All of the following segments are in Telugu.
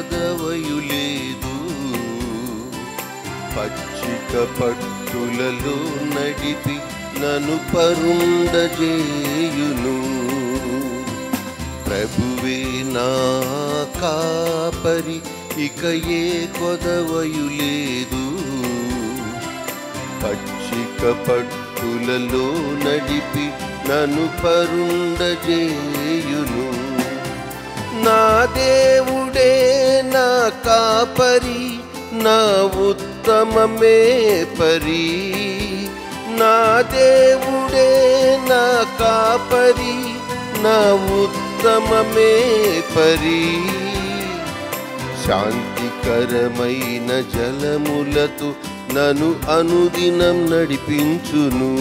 కొదవయులేదు. పచ్చిక పట్టులలో నడిపి నన్ను పరుండజేయును. ప్రభువే నా కాపరి, ఇక ఏ కొదవయులేదు. పచ్చిక పట్టులలో నడిపి నన్ను పరుండజేయును. నా దేవుడే నా కాపరి, నా ఉత్తమమే పరి. నా దేవుడే నా కాపరి, నా ఉత్తమమే పరి. శాంతికరమైన జలములతో నన్ను అనుదినం నడిపించును.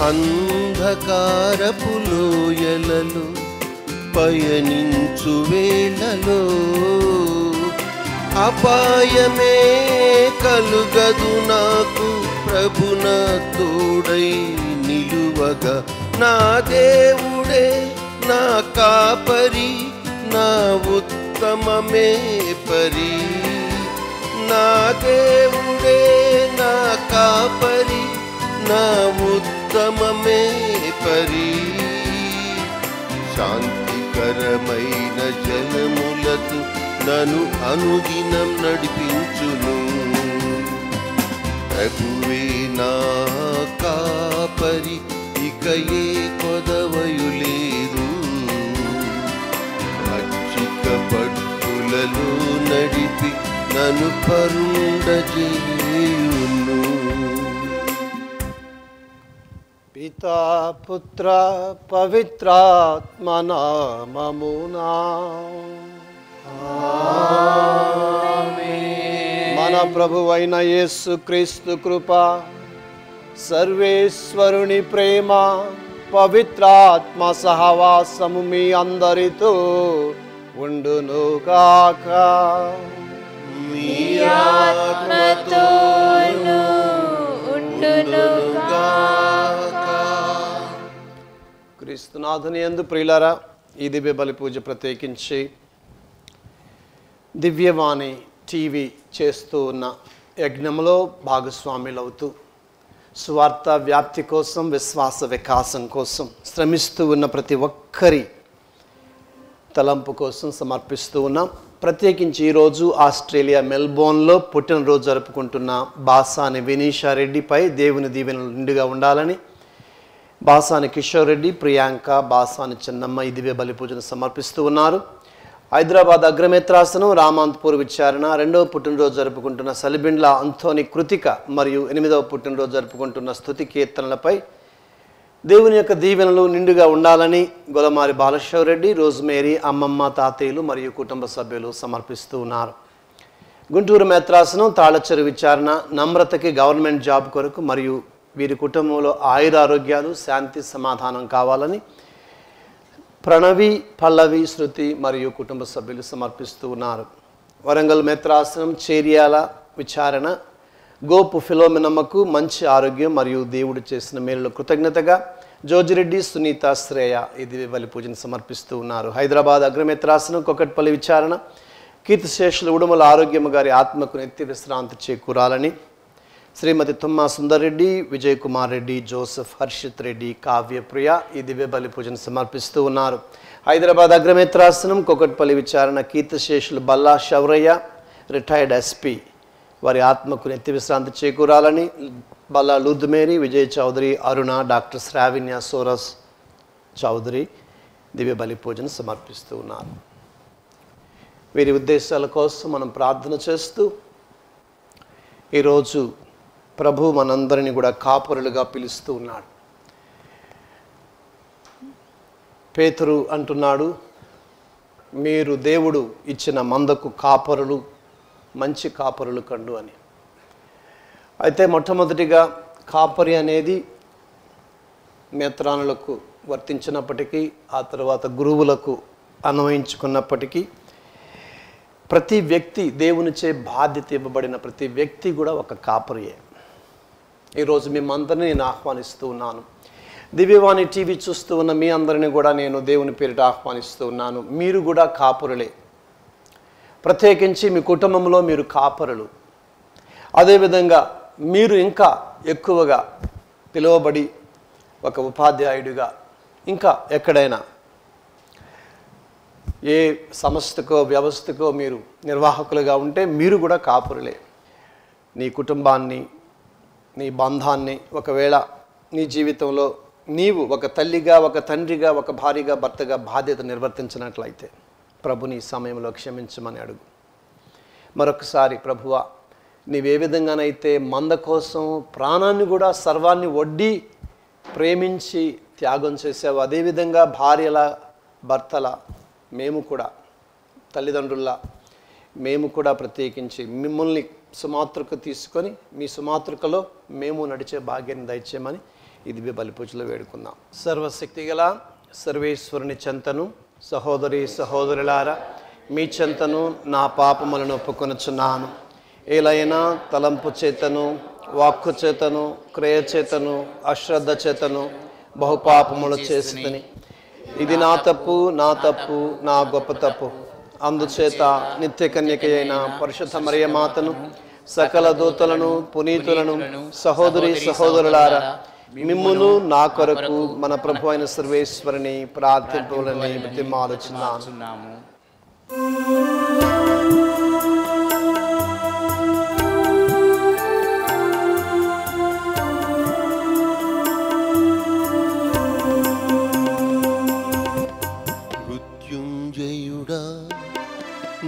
అంధకారపు లోయలలో పయనించు వేళలో అపాయమే కలుగదు నాకు. ప్రభు నా తోడై నిలువగా. నా దేవుడే నా కాపరి, నా ఉత్తమమే పరి. నా దేవుడే నా కాపరి, నా ఉత్తమమే పరి. శాంతికరమైన జలములతో నన్ను అనుదినం నడిపించును. ప్రభువే నా కాపరి, ఇక ఏ కొదవయులేదు. పచ్చిక పట్టులలో నడిపి నన్ను పరుండజేయును. పితా పుత్ర పవిత్రాత్మ నామమునా మన ప్రభువైన యేసుక్రీస్తు కృప, సర్వేశ్వరుని ప్రేమ, పవిత్రాత్మ సహవాసము మీ అందరితో ఉండునుగాక. మీ ఆత్మతోను ఉండునుగాక. క్రీస్తునాథుని యందు ప్రియులారా, ఈ దివ్య బలి పూజ ప్రత్యేకించి దివ్యవాణి టీవీ చేస్తూ ఉన్న యజ్ఞంలో భాగస్వాములవుతూ సువార్త వ్యాప్తి కోసం, విశ్వాస వికాసం కోసం శ్రమిస్తూ ఉన్న ప్రతి ఒక్కరి తలంపు కోసం సమర్పిస్తూ ఉన్నాం. ప్రత్యేకించి ఈరోజు ఆస్ట్రేలియా మెల్బోర్న్లో పుట్టినరోజు జరుపుకుంటున్న బాసాని వినీషా రెడ్డిపై దేవుని దీవెనలు నిండుగా ఉండాలని బాసాని కిషోర్ రెడ్డి, ప్రియాంక, బాసాని చెన్నమ్మ ఈ దివ్య బలి పూజను సమర్పిస్తూ ఉన్నారు. హైదరాబాద్ అగ్రమిత్రాసనం రామాంతపూర్ విచారణ 2వ పుట్టినరోజు జరుపుకుంటున్న సలిబిండ్ల అంథోని కృతిక మరియు 8వ పుట్టినరోజు జరుపుకుంటున్న స్తుతి కీర్తనలపై దేవుని యొక్క దీవెనలు నిండుగా ఉండాలని గొలమారి బాలశివరెడ్డి, రోజ్మేరీ, అమ్మమ్మ, తాతయ్యలు మరియు కుటుంబ సభ్యులు సమర్పిస్తూ ఉన్నారు. గుంటూరు మేత్రాసనం తాళచెరు విచారణ నమ్రతకి గవర్నమెంట్ జాబ్ కొరకు మరియు వీరి కుటుంబంలో ఆయురారోగ్యాలు, శాంతి, సమాధానం కావాలని ప్రణవి, పల్లవి, శృతి మరియు కుటుంబ సభ్యులు సమర్పిస్తూ ఉన్నారు. వరంగల్ మేత్రాసనం చేర్యాల విచారణ గోపు ఫిలోమినమ్మకు మంచి ఆరోగ్యం మరియు దేవుడు చేసిన మేలులో కృతజ్ఞతగా జోజిరెడ్డి, సునీత, శ్రేయ ఈ దివ్య బలి పూజను సమర్పిస్తూ ఉన్నారు. హైదరాబాద్ అగ్రమిత్రాసనం కొకట్పల్లి విచారణ కీర్తిశేషులు ఉడుమల ఆరోగ్యము గారి ఆత్మకు నిత్య విశ్రాంతి చేకూరాలని శ్రీమతి తుమ్మా సుందర్రెడ్డి, విజయ్ కుమార్ రెడ్డి, జోసెఫ్, హర్షిత్ రెడ్డి, కావ్యప్రియ ఈ దివ్య బలి పూజను సమర్పిస్తూ ఉన్నారు. హైదరాబాద్ అగ్రమిత్రాసనం కొకట్పల్లి విచారణ కీర్తిశేషులు బల్లా శౌరయ్య, రిటైర్డ్ ఎస్పీ వారి ఆత్మకు నిత్య విశ్రాంతి చేకూరాలని బల్లా లూర్దుమేరీ, విజయ్ చౌదరి, అరుణ, డాక్టర్ శ్రావిణ్య సోరస్ చౌదరి దివ్య బలి పూజను సమర్పిస్తూ ఉన్నారు. వీరి ఉద్దేశాల కోసం మనం ప్రార్థన చేస్తూ ఈరోజు ప్రభు మనందరినీ కూడా కాపురులుగా పిలుస్తూ ఉన్నాడు. పేతురు అంటున్నాడు, మీరు దేవుడు ఇచ్చిన మందకు కాపరులు, మంచి కాపరులు కండు అని. అయితే మొట్టమొదటిగా కాపరి అనేది మేత్రానులకు వర్తించినప్పటికీ ఆ తర్వాత గురువులకు అన్వయించుకున్నప్పటికీ ప్రతి వ్యక్తి దేవునిచే బాధ్యత ఇవ్వబడిన ప్రతి వ్యక్తి కూడా ఒక కాపరియే. ఈరోజు మిమ్మందరినీ నేను ఆహ్వానిస్తూ ఉన్నాను. దివ్యవాణి టీవీ చూస్తూ ఉన్న మీ అందరినీ కూడా నేను దేవుని పేరిట ఆహ్వానిస్తూ ఉన్నాను. మీరు కూడా కాపురులే. ప్రత్యేకించి మీ కుటుంబంలో మీరు కాపరులు. అదేవిధంగా మీరు ఇంకా ఎక్కువగా పిలువబడి ఒక ఉపాధ్యాయుడిగా ఇంకా ఎక్కడైనా ఏ సంస్థకో వ్యవస్థకో మీరు నిర్వాహకులుగా ఉంటే మీరు కూడా కాపురులే. నీ కుటుంబాన్ని, నీ బంధాన్ని, ఒకవేళ నీ జీవితంలో నీవు ఒక తల్లిగా, ఒక తండ్రిగా, ఒక భార్యగా, భర్తగా బాధ్యత నిర్వర్తించినట్లయితే ప్రభుని ఈ సమయంలో క్షమించమని అడుగు. మరొకసారి ప్రభువా, నీవే విధంగానైతే మంద కోసం ప్రాణాన్ని కూడా సర్వాన్ని ఒడ్డి ప్రేమించి త్యాగం చేసావు, అదేవిధంగా భార్యల, భర్తల, మేము కూడా తల్లిదండ్రుల, మేము కూడా ప్రత్యేకించి మిమ్మల్ని సుమాతృక తీసుకొని మీ సుమాతృకలో మేము నడిచే భాగ్యాన్ని దయచేయమని ఇది బలి పూజలో వేడుకుందాం. సర్వశక్తి గల సర్వేశ్వరుని చెంతను సహోదరి సహోదరులారా మీ చెంతను నా పాపములను ఒప్పుకొనుచున్నాను. ఏలైనా తలంపు చేతను, వాక్కు చేతను, క్రియ చేతను, అశ్రద్ధ చేతను బహుపాపములు చేసితిని. ఇది నా తప్పు, నా గొప్ప తప్పు. అందుచేత నిత్య కన్యక అయిన పరిశుద్ధ మరియ మాతను, సకల దూతలను, పునీతులను, సహోదరి సహోదరులారా మిమ్మును నా కొరకు మన ప్రభు అయిన సర్వేశ్వరుని ప్రార్థింపులని బ్రతిమాలుచున్నాము.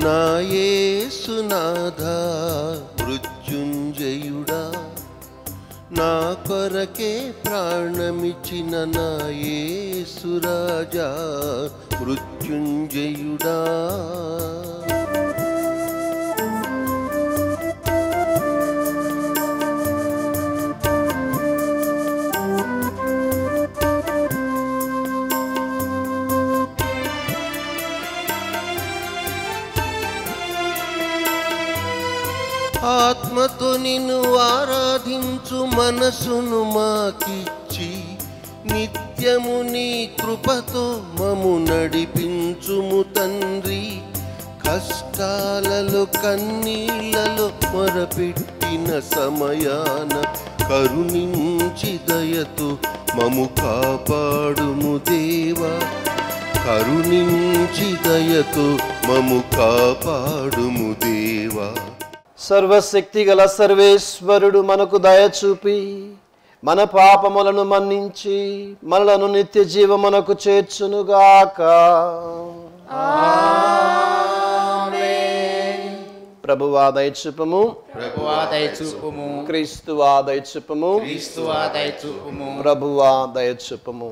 నా యేసునాథా మృత్యుంజయుడా, నా కొరకే ప్రాణమిచ్చిన నా యేసురాజా మృత్యుంజయుడా. ఆత్మతో నిన్ను ఆరాధించు మనసును మాకిచ్చి, నిత్యము నీ కృపతో మము నడిపించుము తండ్రి. కష్టాలలో కన్నీళ్లలో మొరపెట్టిన సమయాన కరుణించి దయతో మము కాపాడుము దేవా. కరుణించి దయతో మము కాపాడుము దేవా. సర్వశక్తి గల సర్వేశ్వరుడు మనకు దయ చూపి మన పాపములను మన్నించి మనలను నిత్య జీవమునకు చేర్చునుగాక. ప్రభువా దయచూపుము, క్రీస్తువా దయచూపుము, ప్రభువా దయచూపుము.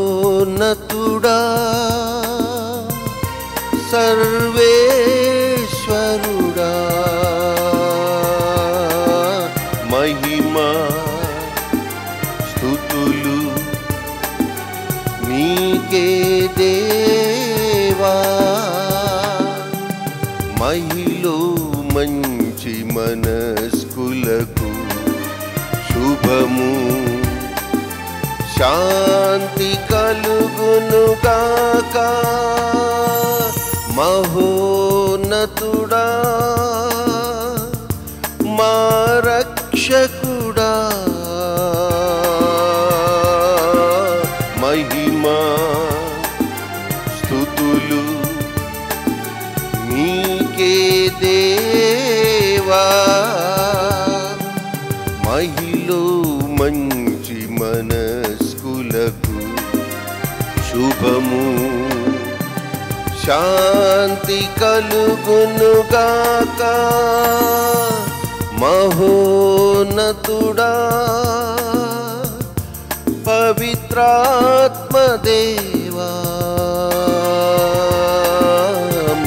మహోన్నతుడా సర్వేశ్వరుడా, మహిమా స్తుతులు నీకే దేవా. మహిలో మంచి మనస్కులకు శుభము శాంతి కలుగునుగాక. మహోన్నతుడా మా రక్షకుడా, మహిమా స్తుతులు నీకే దేవా. మహిలో మంచి మనస్కులకు శుభము శాంతి కలుగునుగాక. మహోన్నతుడా పవిత్రాత్మదేవా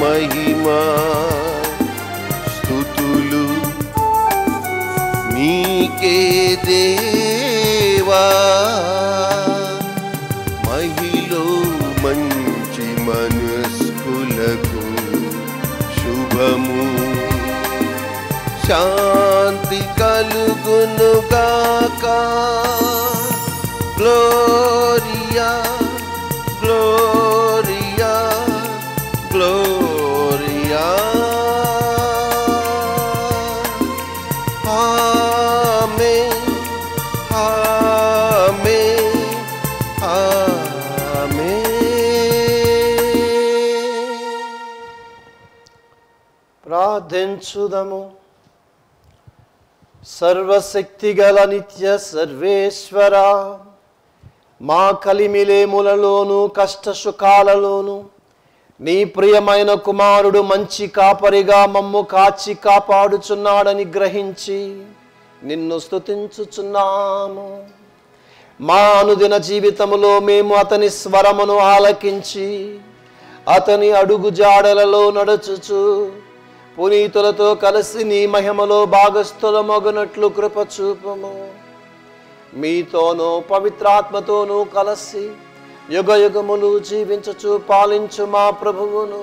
మహిమా స్తుతులు నీకే దేవా మహిలో మంచి మనస్కులకు శుభము శాంతి కలుగునుగాక గ్లోరియా గ్లోరియా గ్లోరియా ఆమేన్ ఆమేన్ ఆమేన్. ప్రార్థించుదము. సర్వశక్తిగల నిత్య సర్వేశ్వర, మా కలిమిలేములలోను కష్ట సుఖాలలోను నీ ప్రియమైన కుమారుడు మంచి కాపరిగా మమ్ము కాచి కాపాడుచున్నాడని గ్రహించి నిన్ను స్తుతించుచున్నాము. మా అనుదిన జీవితములో మేము అతని స్వరమును ఆలకించి అతని అడుగు జాడలలో నడుచుచు పునీతులతో కలిసి నీ మహిమలో భాగస్థులమగునట్లు కృప చూపము. మీతోనూ పవిత్రాత్మతోనూ కలిసి యుగ యుగములు జీవించుచు పాలించు మా ప్రభువును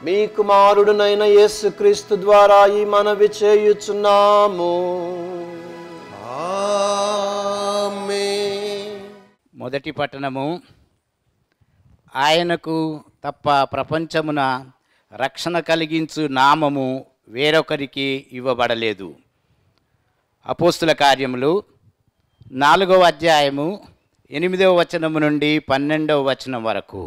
మీ కుమారుడునైన యేసుక్రీస్తు ద్వారా ఈ మనవి చేయుచున్నాము. ఆమేన్. మొదటి పట్టణము. ఆయనకు తప్ప ప్రపంచమున రక్షణ కలిగించు నామము వేరొకరికి ఇవ్వబడలేదు. అపోస్తుల కార్యములు 4వ అధ్యాయము 8వ వచనము నుండి 12వ వచనం వరకు.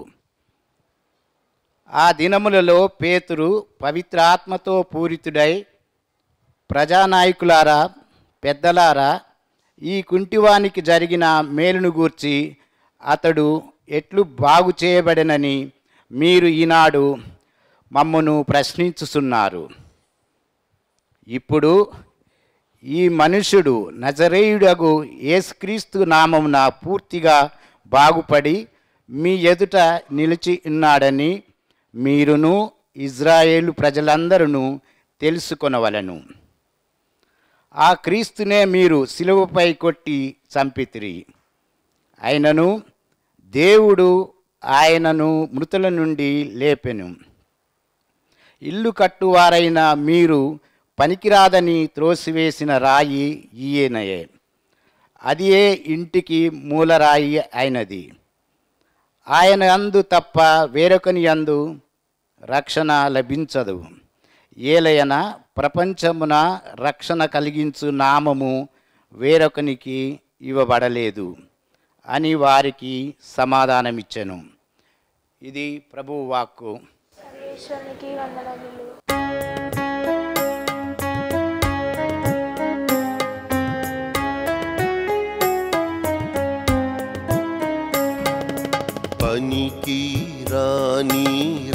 ఆ దినములలో పేతురు పవిత్రాత్మతో పూరితుడై, ప్రజానాయకులారా, పెద్దలారా, ఈ కుంటివానికి జరిగిన మేలును గూర్చి అతడు ఎట్లు బాగు చేయబడెనని మీరు ఈనాడు మమ్మను ప్రశ్నించుచున్నారు. ఇప్పుడు ఈ మనుషుడు నజరేయుడగు యేసుక్రీస్తు నామమున పూర్తిగా బాగుపడి మీ ఎదుట నిలిచి ఉన్నాడని మీరును ఇజ్రాయేలు ప్రజలందరూ తెలుసుకొనవలెను. ఆ క్రీస్తునే మీరు సిలువపై కొట్టి చంపితిరి. అయినను దేవుడు ఆయనను మృతుల నుండి లేపెను. ఇల్లు కట్టువారైన మీరు పనికిరాదని త్రోసివేసిన రాయి ఈయనయే. అది ఏ ఇంటికి మూలరాయి అయినది. ఆయన యందు తప్ప వేరొకని యందు రక్షణ లభించదు. ఏలయన ప్రపంచమున రక్షణ కలిగించు నామము వేరొకనికి ఇవ్వబడలేదు అని వారికి సమాధానమిచ్చెను. ఇది ప్రభువు వాక్కు. సర్వేశ్వరునికి వందనములు. పనికి రాని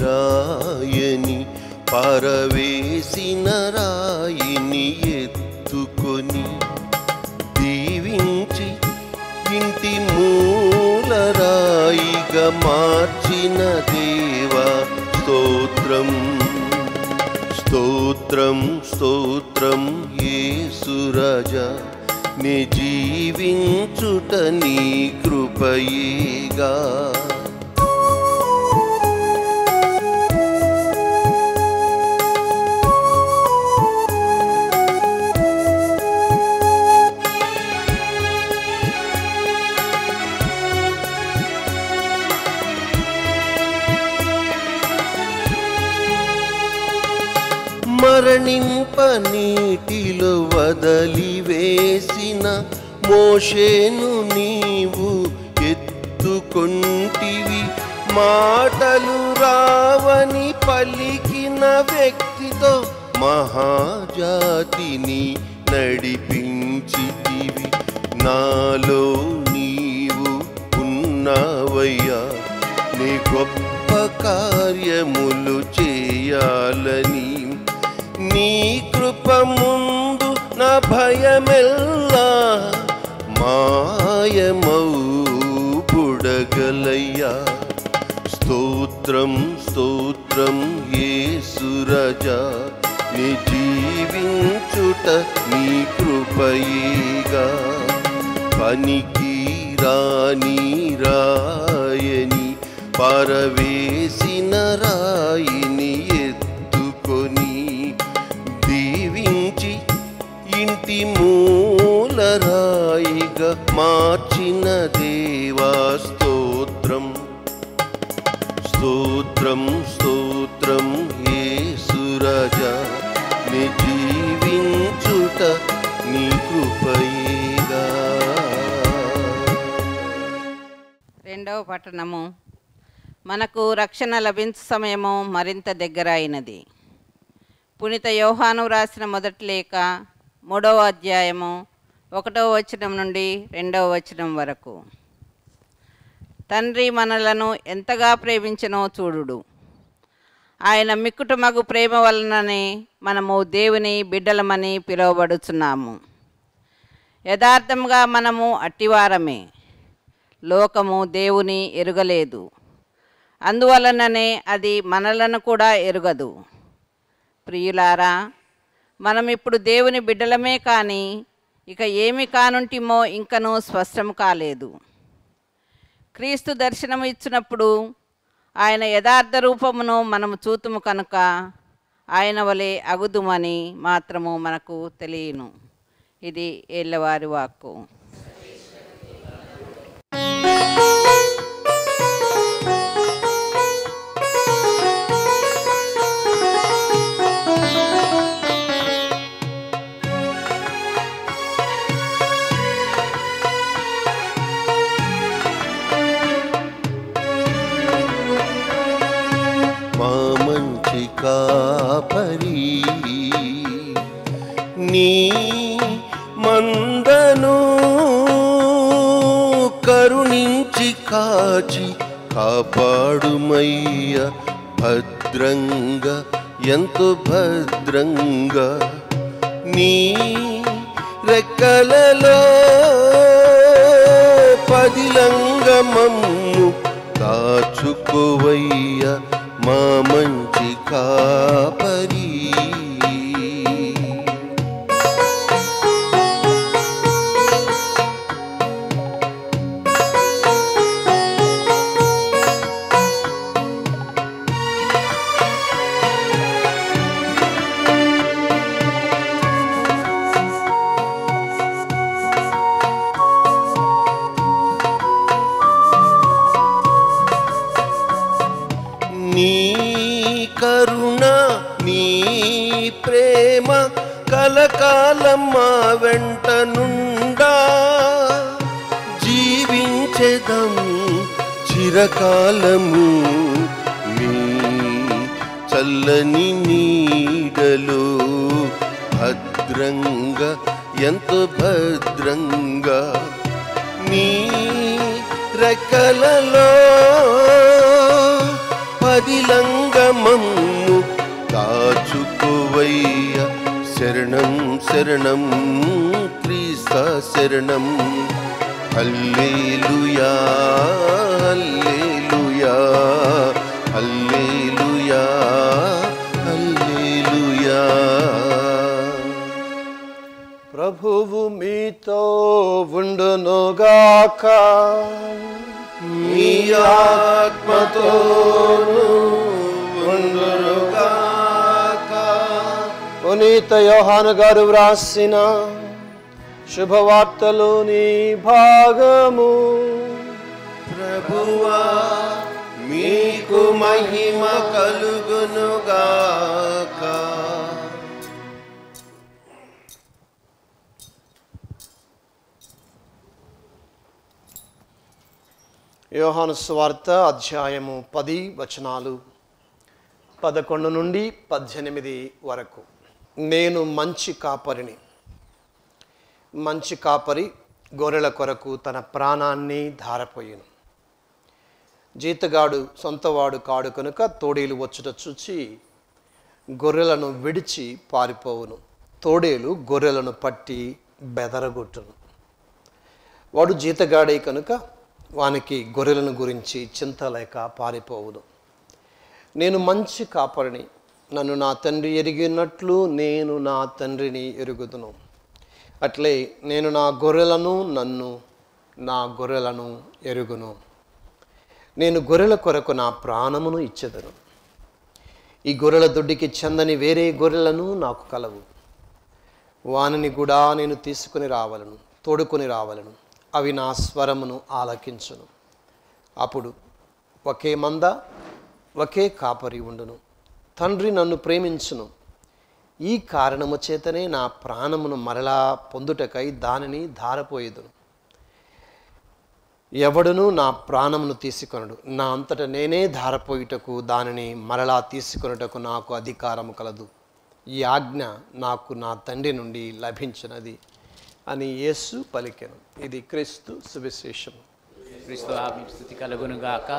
రాయని పరవేసిన రాయిని ఎత్తుకొని దీవించి ఇంటి మూలరాయిగా మార్చిన దేవా స్తోత్రం స్తోత్రం స్తోత్రం యేసురాజా. నే జీవించుట నీ కృపయేగా. మరణింప నీటిలో వదలివేసిన మోషేను నీవు ఎత్తుకొంటివి. మాటలు రావని పలికిన వ్యక్తితో మహాజాతిని నడిపించితివి. నాలో నీవు ఉన్నావయ్యా, నీ గొప్ప కార్యములు చేయాలని నీ కృప ముందు నా భయమెల్లా మాయమౌ బుడగలయ్యా. స్తోత్రం స్తోత్రం యేసురాజా, నీ జీవించుట నీ కృపయేగా. పనికి రాని రాయని పారవేసిన రాయిని ఎత్తుకొని దీవించి ఇంటి మూలరాయిగా మార్చిన దేవా స్తోత్రం. స్తోత్రం స్తోత్రం యేసురాజా, నీ జీవించుట నీ కృపయేగా. రెండవ పట్టణము. మనకు రక్షణ లభించు సమయము మరింత దగ్గర అయినది. పునీత యోహాను రాసిన మొదటి లేఖ 3వ అధ్యాయము 1వ వచనం నుండి 2వ వచనం వరకు. తండ్రి మనలను ఎంతగా ప్రేమించెనో చూడుడు. ఆయన మిక్కుటమగు ప్రేమ వలననే మనము దేవుని బిడ్డలమని పిలువబడుచున్నాము. యథార్థంగా మనము అట్టివారమే. లోకము దేవుని ఎరుగలేదు, అందువలననే అది మనలను కూడా ఎరుగదు. ప్రియులారా, మనం ఇప్పుడు దేవుని బిడ్డలమే కానీ ఇక ఏమి కానుంటిమో ఇంకనూ స్పష్టం కాలేదు. క్రీస్తు దర్శనం ఇచ్చినప్పుడు ఆయన యథార్థ రూపమును మనము చూతుము కనుక ఆయన వలె అగుదుమని మాత్రము మనకు తెలియను. ఇది ఏళ్ళవారి వాక్కు. కాపరి నీ మందను కరుణించి కాచి కాపాడుమయ్య భద్రంగా, ఎంతో భద్రంగా. నీ రెక్కలలో పదిలంగా మమ్ము దాచుకోవయ్య మా మంచి కాపరి. నీ కరుణ నీ ప్రేమ కలకాలం మా వెంట నుండా, జీవించెదం చిరకాలము నీ చల్లని నీడలో భద్రంగా, ఎంతో భద్రంగా. నీ రెక్కలలో పదిలంగా మమ్ము దాచుకోవయ్య. శరణం శరణం క్రీస్తు శరణం. హల్లెలూయా హల్లెలూయా హల్లెలూయా హల్లెలూయా. ప్రభువు మీతో ఉండునుగాక. మీ ఆత్మతోను ఉండునుగాక. పునీత యోహాను గారు వ్రాసిన శుభవార్తలోని భాగము. ప్రభువా మీకు మహిమ కలుగునుగాక. యోహాను సువార్త అధ్యాయము 10 వచనాలు 11 నుండి 18 వరకు. నేను మంచి కాపరిని. మంచి కాపరి గొర్రెల కొరకు తన ప్రాణాన్ని ధారపోయిను. జీతగాడు సొంతవాడు కాడు కనుక తోడేలు వచ్చుట చూచి గొర్రెలను విడిచి పారిపోవును. తోడేలు గొర్రెలను పట్టి బెదరగొట్టును. వాడు జీతగాడే కనుక వానికి గొర్రెలను గురించి చింత లేక పారిపోవును. నేను మంచి కాపరిని, నన్ను నా తండ్రి ఎరిగినట్లు నేను నా తండ్రిని ఎరుగుదును. అట్లే నేను నా గొర్రెలను నా గొర్రెలను ఎరుగును. నేను గొర్రెల కొరకు నా ప్రాణమును ఇచ్చెదను. ఈ గొర్రెల దొడ్డికి చెందని వేరే గొర్రెలను నాకు కలవు. వానిని కూడా నేను తోడుకొని రావలను. అవి నా స్వరమును ఆలకించును. అప్పుడు ఒకే మంద, ఒకే కాపరి ఉండును. తండ్రి నన్ను ప్రేమించును. ఈ కారణము చేతనే నా ప్రాణమును మరలా పొందుటకై దానిని ధారపోయేదును. ఎవడును నా ప్రాణమును తీసుకొనడు. నా అంతట నేనే ధారపోయుటకు దానిని మరలా తీసుకొనుటకు నాకు అధికారము కలదు. ఈ ఆజ్ఞ నాకు నా తండ్రి నుండి లభించినది అని యేసు పలికెను. ఇది క్రీస్తు సువిశేషము. క్రీస్తు స్తుతి కలుగును గాక.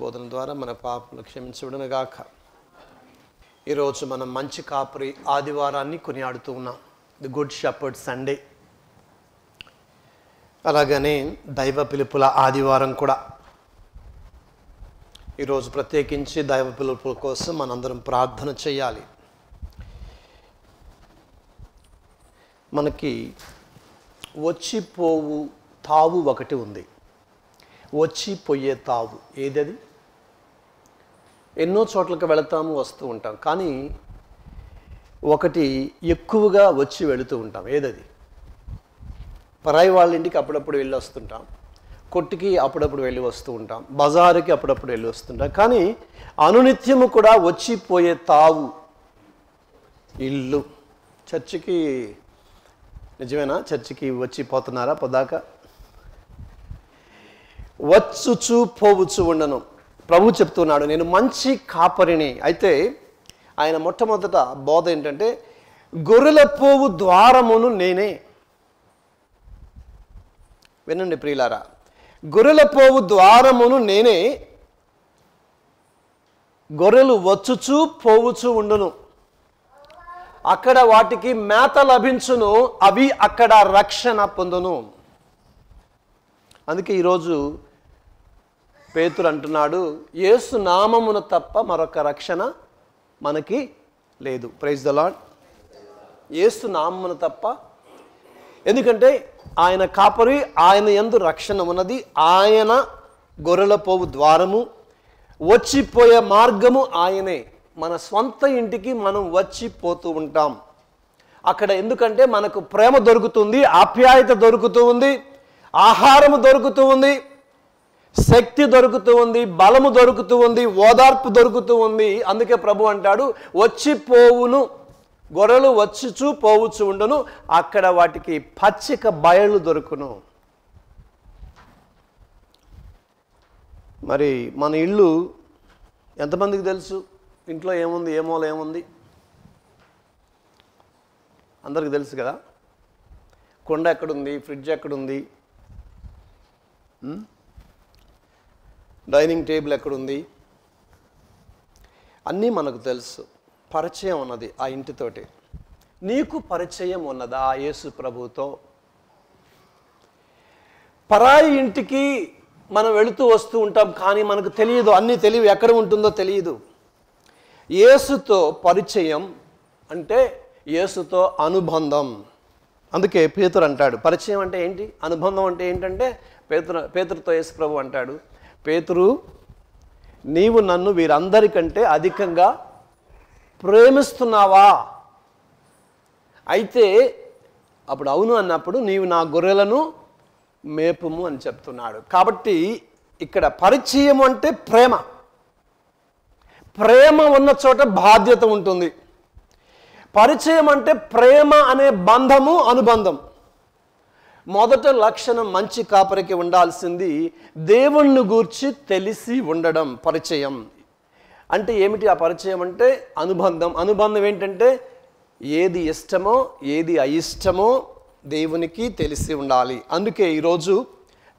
బోధన ద్వారా మన పాపలు క్షమించబడును గాక. ఈరోజు మనం మంచి కాపరి ఆదివారాన్ని కొనియాడుతూ ఉన్నాం, ది గుడ్ షెపర్డ్ సండే. అలాగనే దైవ పిలుపుల ఆదివారం కూడా. ఈరోజు ప్రత్యేకించి దైవ పిలుపుల కోసం మనందరం ప్రార్థన చేయాలి. మనకి వచ్చిపోవు తావు ఒకటి ఉంది. వచ్చిపోయే తావు ఏదది? ఎన్నో చోట్లకు వెళతాము, వస్తూ ఉంటాం, కానీ ఒకటి ఎక్కువగా వచ్చి వెళుతూ ఉంటాం. ఏదది? పరాయి వాళ్ళ ఇంటికి అప్పుడప్పుడు వెళ్ళి వస్తుంటాం, కొట్టుకి అప్పుడప్పుడు వెళ్ళి వస్తూ ఉంటాం, బజారుకి అప్పుడప్పుడు వెళ్ళి వస్తుంటాం. కానీ అనునిత్యము కూడా వచ్చిపోయే తావు ఇల్లు. చర్చికి నిజమేనా? చర్చికి వచ్చిపోతున్నారా? పొద్దాక వచ్చుచు పోవచ్చు ఉండను. ప్రభు చెప్తున్నాడు, నేను మంచి కాపరిని. అయితే ఆయన మొట్టమొదట బోధ ఏంటంటే, గొర్రెల పోవు ద్వారమును నేనే. వినండి ప్రియులారా, గొర్రెల పోవు ద్వారమును నేనే. గొర్రెలు వచ్చుచు పోవుచు ఉండును. అక్కడ వాటికి మేత లభించును, అవి అక్కడ రక్షణ పొందును. అందుకే ఈరోజు పేతురు అంటున్నాడు, యేసు నామమును తప్ప మరొక రక్షణ మనకి లేదు. Praise the lord. యేసు నామమును తప్ప. ఎందుకంటే ఆయన కాపరి, ఆయన యందు రక్షణ ఉన్నది. ఆయన గొర్రెల పోవు ద్వారము, వచ్చిపోయే మార్గము ఆయనే. మన స్వంత ఇంటికి మనం వచ్చిపోతూ ఉంటాం. అక్కడ ఎందుకంటే మనకు ప్రేమ దొరుకుతుంది, ఆప్యాయత దొరుకుతూ ఉంది, ఆహారము దొరుకుతూ ఉంది, శక్తి దొరుకుతూ ఉంది, బలము దొరుకుతూ ఉంది, ఓదార్పు దొరుకుతూ ఉంది. అందుకే ప్రభు అంటాడు, వచ్చిపోవును, గొర్రెలు వచ్చుచు పోవచ్చు ఉండును, అక్కడ వాటికి పచ్చిక బయలు దొరుకును. మరి మన ఇల్లు ఎంతమందికి తెలుసు? ఇంట్లో ఏముంది, ఏ మూల ఏముంది? అందరికి తెలుసు కదా. కొండ ఎక్కడుంది, ఫ్రిడ్జ్ ఎక్కడుంది, డైనింగ్ టేబుల్ ఎక్కడుంది, అన్నీ మనకు తెలుసు. పరిచయం ఉన్నది ఆ ఇంటితోటి. నీకు పరిచయం ఉన్నదా యేసు ప్రభుతో? పరాయి ఇంటికి మనం వెళుతూ వస్తూ ఉంటాం, కానీ మనకు తెలియదు, అన్నీ తెలియదు, ఎక్కడ ఉంటుందో తెలియదు. యేసుతో పరిచయం అంటే యేసుతో అనుబంధం. అందుకే పేతురు అంటాడు, పరిచయం అంటే ఏంటి, అనుబంధం అంటే ఏంటంటే, పేతురుతో యేసు ప్రభు అంటాడు, పేతురు, నీవు నన్ను వీరందరికంటే అధికంగా ప్రేమిస్తున్నావా? అయితే అప్పుడు అవును అన్నప్పుడు, నీవు నా గొర్రెలను మేపుము అని చెప్తున్నాడు. కాబట్టి ఇక్కడ పరిచయం అంటే ప్రేమ. ప్రేమ ఉన్న చోట బాధ్యత ఉంటుంది. పరిచయం అంటే ప్రేమ అనే బంధము, అనుబంధం. మొదట లక్షణం మంచి కాపరికి ఉండాల్సింది దేవుణ్ణి గూర్చి తెలిసి ఉండడం. పరిచయం అంటే ఏమిటి? ఆ పరిచయం అంటే అనుబంధం. అనుబంధం ఏంటంటే ఏది ఇష్టమో ఏది అయిష్టమో దేవునికి తెలిసి ఉండాలి. అందుకే ఈరోజు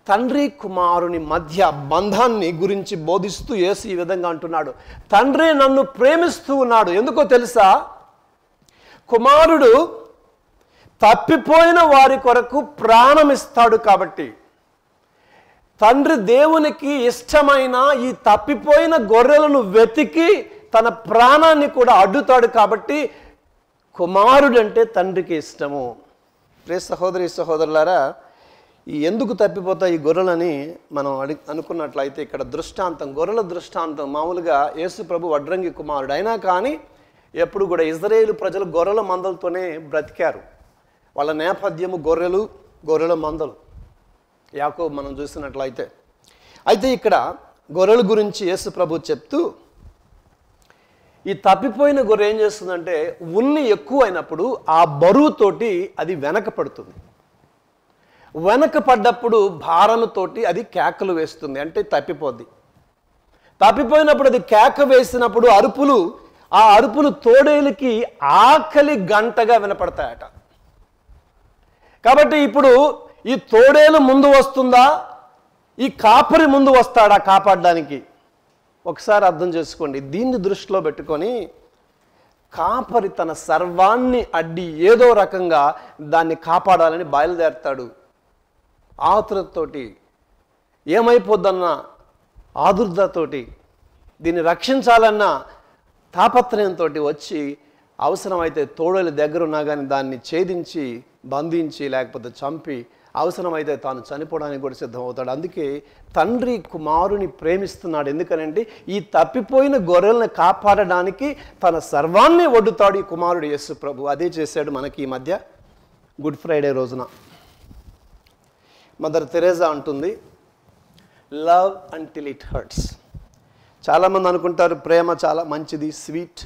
తండ్రి కుమారుని మధ్య బంధాన్ని గురించి బోధిస్తూ యేసు ఈ విధంగా అంటున్నాడు, తండ్రి నన్ను ప్రేమిస్తూ ఉన్నాడు. ఎందుకో తెలుసా? కుమారుడు తప్పిపోయిన వారి కొరకు ప్రాణం ఇస్తాడు. కాబట్టి తండ్రి దేవునికి ఇష్టమైన ఈ తప్పిపోయిన గొర్రెలను వెతికి తన ప్రాణాన్ని కూడా అడ్డుతాడు. కాబట్టి కుమారుడంటే తండ్రికి ఇష్టము. ప్రియ సహోదరి సహోదరులారా, ఈ ఎందుకు తప్పిపోతాయి ఈ గొర్రెలని మనం అనుకున్నట్లయితే ఇక్కడ దృష్టాంతం, గొర్రెల దృష్టాంతం. మామూలుగా యేసు ప్రభు వడ్రంగి కుమారుడు అయినా కానీ ఎప్పుడు కూడా ఇజ్రాయేలు ప్రజలు గొర్రెల మందలతోనే బ్రతికారు. వాళ్ళ నేపథ్యము గొర్రెల మందలు. యాకోబు మనం చూసినట్లయితే అయితే ఇక్కడ గొర్రెల గురించి యేసు ప్రభు చెప్తూ, ఈ తప్పిపోయిన గొర్రె ఏం చేస్తుందంటే ఉన్ని ఎక్కువ అయినప్పుడు ఆ బరువుతోటి అది వెనక పడుతుంది. వెనక పడ్డప్పుడు భారముతోటి అది కేకలు వేస్తుంది, అంటే తప్పిపోద్ది. తప్పిపోయినప్పుడు అది కేక వేసినప్పుడు ఆ అరుపులు తోడేలికి ఆకలి గంటగా వినపడతాయట. కాబట్టి ఇప్పుడు ఈ తోడేలు ముందు వస్తుందా, ఈ కాపరి ముందు వస్తాడా కాపాడడానికి? ఒకసారి అర్థం చేసుకోండి. దీన్ని దృష్టిలో పెట్టుకొని కాపరి తన సర్వాన్ని అడ్డి ఏదో రకంగా దాన్ని కాపాడాలని బయలుదేరతాడు. ఆతురతోటి, ఏమైపోద్దన్న ఆదుర్దతోటి, దీన్ని రక్షించాలన్న తాపత్రయంతో వచ్చి అవసరమైతే తోడేలు దగ్గర ఉన్నా కానీ దాన్ని ఛేదించి బంధించి లేకపోతే చంపి అవసరమైతే తాను చనిపోవడానికి కూడా సిద్ధమవుతాడు. అందుకే తండ్రి కుమారుని ప్రేమిస్తున్నాడు. ఎందుకనంటే ఈ తప్పిపోయిన గొర్రెలను కాపాడడానికి తన సర్వాన్ని ఒడ్డుతాడు ఈ కుమారుడు యేసు ప్రభు. అదే చేశాడు మనకి ఈ మధ్య గుడ్ ఫ్రైడే రోజున. మదర్ తెరేసా అంటుంది, లవ్ అంటిల్ ఇట్ హర్ట్స్. చాలామంది అనుకుంటారు ప్రేమ చాలా మంచిది, స్వీట్.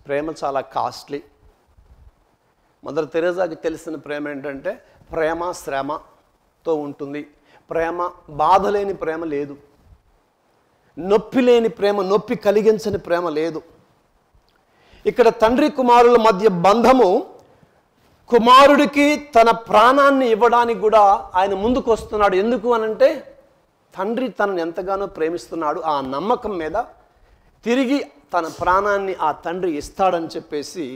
ప్రేమ చాలా కాస్ట్లీ. మదర్ తెరేసాకి తెలిసిన ప్రేమ ఏంటంటే ప్రేమ శ్రమతో ఉంటుంది. ప్రేమ బాధ లేని ప్రేమ లేదు, నొప్పి లేని ప్రేమ, నొప్పి కలిగించని ప్రేమ లేదు. ఇక్కడ తండ్రి కుమారుల మధ్య బంధము, కుమారుడికి తన ప్రాణాన్ని ఇవ్వడానికి కూడా ఆయన ముందుకు వస్తున్నాడు. ఎందుకు అనంటే తండ్రి తనను ఎంతగానో ప్రేమిస్తున్నాడు. ఆ నమ్మకం మీద తిరిగి తన ప్రాణాన్ని ఆ తండ్రి ఇస్తాడని చెప్పేసి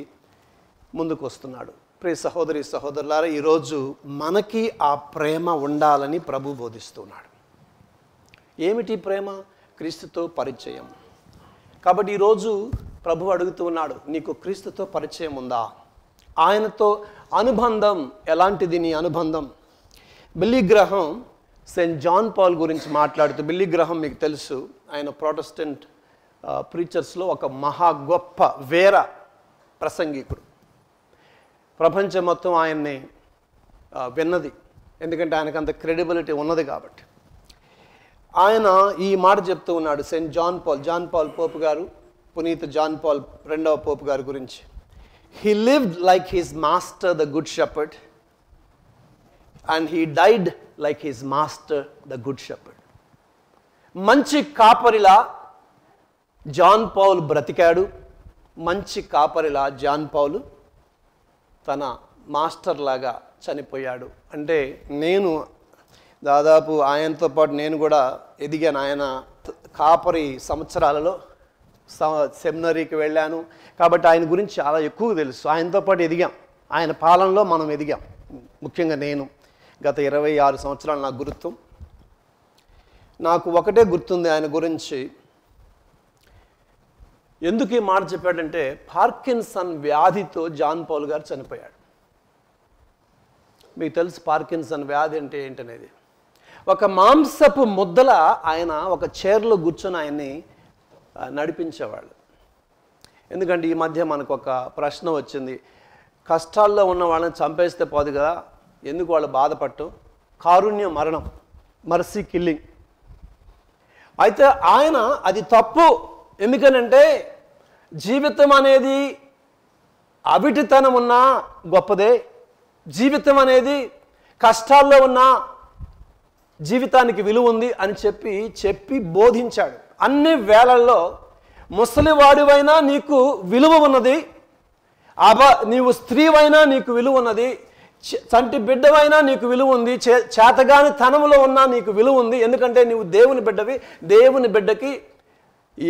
ముందుకు వస్తున్నాడు. ప్రియ సహోదరి సహోదరులారా, ఈరోజు మనకి ఆ ప్రేమ ఉండాలని ప్రభు బోధిస్తున్నాడు. ఏమిటి ప్రేమ? క్రీస్తుతో పరిచయం. కాబట్టి ఈరోజు ప్రభు అడుగుతూ ఉన్నాడు, నీకు క్రీస్తుతో పరిచయం ఉందా? ఆయనతో అనుబంధం ఎలాంటిది నీ అనుబంధం? బిల్లీ గ్రహం సెయింట్ జాన్ పాల్ గురించి మాట్లాడుతూ, బిల్లీ గ్రహం మీకు తెలుసు, ఆయన ప్రొటెస్టెంట్ ప్రీచర్స్లో ఒక మహా గొప్ప వేర ప్రసంగికుడు. ప్రపంచం మొత్తం ఆయన్ని విన్నది, ఎందుకంటే ఆయనకు అంత క్రెడిబిలిటీ ఉన్నది కాబట్టి. ఆయన ఈ మాట చెప్తూ ఉన్నాడు సెయింట్ జాన్ పాల్ పోప్ గారు, పునీత జాన్ పాల్ రెండవ పోప్ గారి గురించి. He lived like his master, the good shepherd, and he died like his master, the good shepherd. మంచి కాపరిలా జాన్ పౌల్ బ్రతికాడు. మంచి కాపరిలా జాన్ పౌలు తన మాస్టర్ లాగా చనిపోయాడు. అంటే నేను దాదాపు ఆయనతో పాటు నేను కూడా ఎదిగాను. ఆయన కాపరి సంవత్సరాలలో సెమినరీకి వెళ్ళాను కాబట్టి ఆయన గురించి చాలా ఎక్కువ తెలుసు. ఆయనతో పాటు ఎదిగాం, ఆయన పాలనలో మనం ఎదిగాం. ముఖ్యంగా నేను గత 26 సంవత్సరాలు నాకు గుర్తు. నాకు ఒకటే గుర్తుంది ఆయన గురించి. ఎందుకు ఈ మాట చెప్పాడంటే, పార్కిన్సన్ వ్యాధితో జాన్ పౌల్ గారు చనిపోయాడు. మీకు తెలుసు పార్కిన్సన్ వ్యాధి అంటే ఏంటనేది. ఒక మాంసపు ముద్దల ఆయన ఒక చైర్లో కూర్చొని ఆయన్ని నడిపించేవాళ్ళు. ఎందుకంటే ఈ మధ్య మనకు ఒక ప్రశ్న వచ్చింది, కష్టాల్లో ఉన్న వాళ్ళని చంపేస్తే పోదు కదా, ఎందుకు వాళ్ళు బాధపడటం? కారుణ్య మరణం, మర్సీ కిల్లింగ్. అయితే ఆయన అది తప్పు. ఎందుకనంటే జీవితం అనేది అవిటితనం ఉన్నా గొప్పదే, జీవితం అనేది కష్టాల్లో ఉన్న జీవితానికి విలువ ఉంది అని చెప్పి బోధించాడు. అన్ని వేళల్లో ముసలివాడివైనా నీకు విలువ ఉన్నది, నీవు స్త్రీవైనా నీకు విలువ ఉన్నది, చంటి బిడ్డవైనా నీకు విలువ ఉంది, చేతగాని తనములో ఉన్నా నీకు విలువ ఉంది. ఎందుకంటే నీవు దేవుని బిడ్డవి, దేవుని బిడ్డకి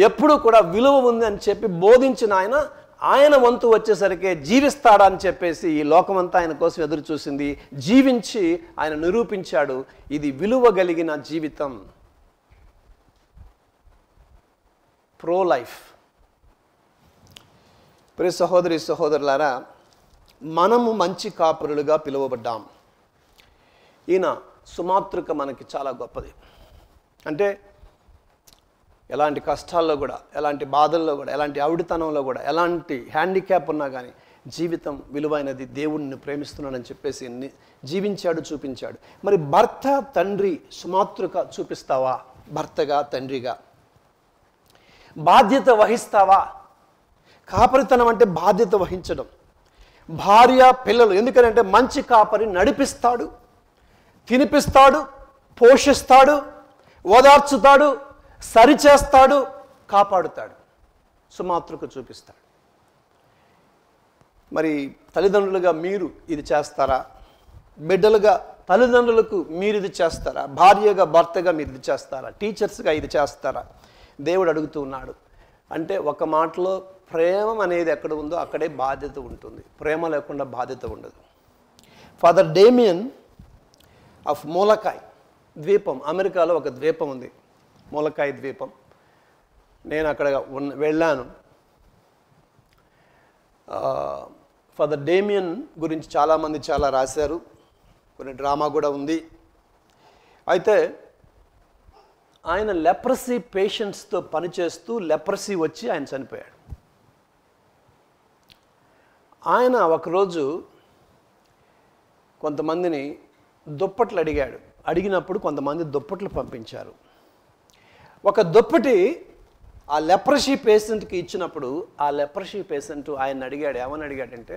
ఎప్పుడు కూడా విలువ ఉంది అని చెప్పి బోధించిన ఆయన ఆయన వంతు వచ్చేసరికి జీవిస్తాడని చెప్పేసి ఈ లోకమంతా ఆయన కోసం ఎదురు చూసింది. జీవించి ఆయన నిరూపించాడు, ఇది విలువ కలిగిన జీవితం. Pro life. ప్రియ సహోదరి సహోదరులారా, మనము మంచి కాపురులుగా పిలువబడ్డాం. ఈయన సుమాతృక మనకి చాలా గొప్పది. అంటే ఎలాంటి కష్టాల్లో కూడా, ఎలాంటి బాధల్లో కూడా, ఎలాంటి అవిడితనంలో కూడా, ఎలాంటి హ్యాండిక్యాప్ ఉన్నా కానీ జీవితం విలువైనది, దేవుడిని ప్రేమిస్తున్నాడని చెప్పేసి జీవించాడు, చూపించాడు. మరి భర్త తండ్రి సుమాతృక చూపిస్తావా? భర్తగా తండ్రిగా బాధ్యత వహిస్తావా? కాపరితనం అంటే బాధ్యత వహించడం. భార్య పిల్లలు, ఎందుకంటే మంచి కాపరి నడిపిస్తాడు, తినిపిస్తాడు, పోషిస్తాడు, ఓదార్చుతాడు, సరిచేస్తాడు, కాపాడుతాడు, సుమాతృక చూపిస్తాడు. మరి తల్లిదండ్రులుగా మీరు ఇది చేస్తారా? బిడ్డలుగా తల్లిదండ్రులకు మీరు ఇది చేస్తారా? భార్యగా భర్తగా మీరు ఇది చేస్తారా? టీచర్స్గా ఇది చేస్తారా? దేవుడు అడుగుతూ ఉన్నాడు. అంటే ఒక మాటలో ప్రేమ అనేది ఎక్కడ ఉందో అక్కడే బాధ్యత ఉంటుంది. ప్రేమ లేకుండా బాధ్యత ఉండదు. ఫాదర్ డేమియన్ ఆఫ్ మూలకాయ్ ద్వీపం, అమెరికాలో ఒక ద్వీపం ఉంది, మూలకాయ ద్వీపం. నేను అక్కడ వెళ్ళాను. ఫాదర్ డేమియన్ గురించి చాలామంది చాలా రాశారు, కొన్ని డ్రామా కూడా ఉంది. అయితే ఆయన లెప్రసీ పేషెంట్స్తో పనిచేస్తూ లెప్రసీ వచ్చి ఆయన చనిపోయాడు. ఆయన ఒకరోజు కొంతమందిని దుప్పట్లు అడిగాడు. అడిగినప్పుడు కొంతమంది దుప్పట్లు పంపించారు. ఒక దుప్పటి ఆ లెప్రసీ పేషెంట్కి ఇచ్చినప్పుడు ఆ లెప్రసీ పేషెంట్ ఆయన అడిగాడు. ఏమని అడిగాడంటే,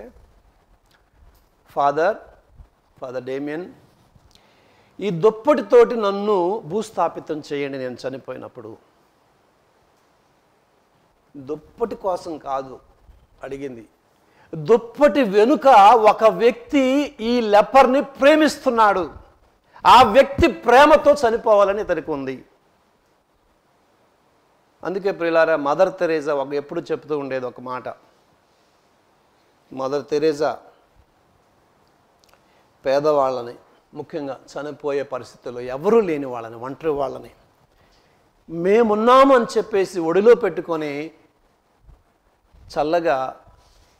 ఫాదర్ డేమియన్, ఈ దుప్పటితోటి నన్ను భూస్థాపితం చేయండి నేను చనిపోయినప్పుడు. దుప్పటి కోసం కాదు అడిగింది, దుప్పటి వెనుక ఒక వ్యక్తి ఈ లెపర్ని ప్రేమిస్తున్నాడు, ఆ వ్యక్తి ప్రేమతో చనిపోవాలని ఇతనికి ఉంది. అందుకే ప్రియులారా, మదర్ తెరేసా ఎప్పుడు చెప్తూ ఉండేది ఒక మాట. మదర్ తెరేసా పేదవాళ్ళని, ముఖ్యంగా చనిపోయే పరిస్థితుల్లో ఎవరూ లేని వాళ్ళని, ఒంటరి వాళ్ళని మేమున్నాము అని చెప్పేసి ఒడిలో పెట్టుకొని చల్లగా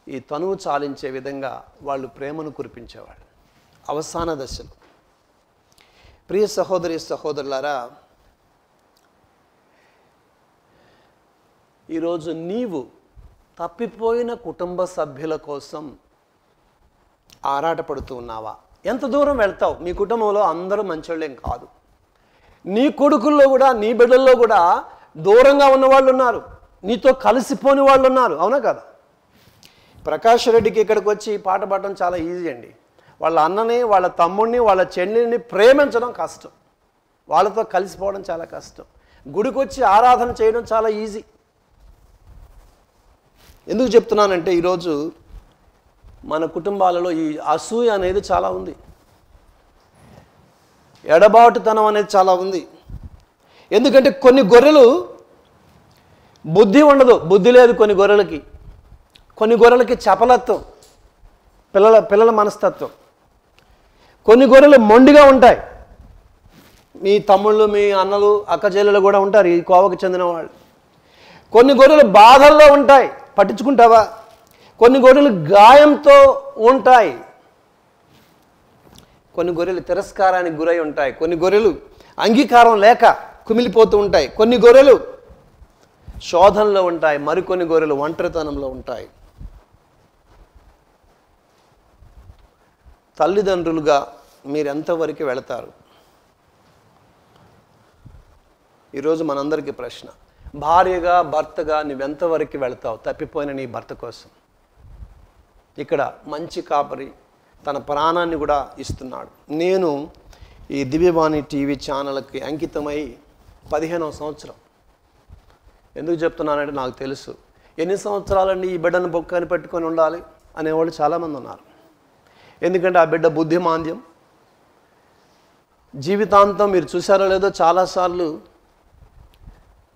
ఈ తనువు చాలించే విధంగా వాళ్ళు ప్రేమను కురిపించేవాళ్ళు అవసాన దశలో. ప్రియ సహోదరి సహోదరులారా, ఈరోజు నీవు తప్పిపోయిన కుటుంబ సభ్యుల కోసం ఆరాటపడుతూ ఉన్నావా? ఎంత దూరం వెళ్తావు? నీ కుటుంబంలో అందరూ మంచోళ్ళేం కాదు. నీ కొడుకుల్లో కూడా, నీ బిడ్డల్లో కూడా దూరంగా ఉన్న వాళ్ళు ఉన్నారు, నీతో కలిసిపోని వాళ్ళు ఉన్నారు. అవునా కదా? ప్రకాష్ రెడ్డికి ఇక్కడికి వచ్చి పాట పాడడం చాలా ఈజీ అండి. వాళ్ళ అన్నని, వాళ్ళ తమ్ముడిని, వాళ్ళ చెల్లిని ప్రేమించడం కష్టం, వాళ్ళతో కలిసిపోవడం చాలా కష్టం. గుడికి వచ్చి ఆరాధన చేయడం చాలా ఈజీ. ఎందుకు చెప్తున్నానంటే, ఈరోజు మన కుటుంబాలలో ఈ అసూయ అనేది చాలా ఉంది, ఎడబాటుతనం అనేది చాలా ఉంది. ఎందుకంటే కొన్ని గొర్రెలు బుద్ధి ఉండదు, బుద్ధి లేదు కొన్ని గొర్రెలకి. కొన్ని గొర్రెలకి చపలత్వం, పిల్లల మనస్తత్వం. కొన్ని గొర్రెలు మొండిగా ఉంటాయి. మీ తమ్ముళ్ళు, మీ అన్నలు, అక్కచెల్లెలు కూడా ఉంటారు ఈ కోవకు చెందిన వాళ్ళు. కొన్ని గొర్రెలు బాధల్లో ఉంటాయి, పట్టించుకుంటావా? కొన్ని గొర్రెలు గాయంతో ఉంటాయి, కొన్ని గొర్రెలు తిరస్కారానికి గురై ఉంటాయి, కొన్ని గొర్రెలు అంగీకారం లేక కుమిలిపోతూ ఉంటాయి, కొన్ని గొర్రెలు శోధనలో ఉంటాయి, మరికొన్ని గొర్రెలు ఒంటరితనంలో ఉంటాయి. తల్లిదండ్రులుగా మీరు ఎంతవరకు వెళతారు? ఈరోజు మనందరికీ ప్రశ్న. భార్యగా భర్తగా నువ్వెంతవరకు వెళతావు తప్పిపోయిన నీ భర్త కోసం? ఇక్కడ మంచి కాపరి తన ప్రాణాన్ని కూడా ఇస్తున్నాడు. నేను ఈ దివ్యవాణి టీవీ ఛానల్కి అంకితమై 15వ సంవత్సరం. ఎందుకు చెప్తున్నానంటే నాకు తెలుసు ఎన్ని సంవత్సరాలండి ఈ బిడ్డను బొక్కని పెట్టుకొని ఉండాలి అనేవాళ్ళు చాలామంది ఉన్నారు. ఎందుకంటే ఆ బిడ్డ బుద్ధిమాంద్యం జీవితాంతం. మీరు చూసారో లేదో, చాలాసార్లు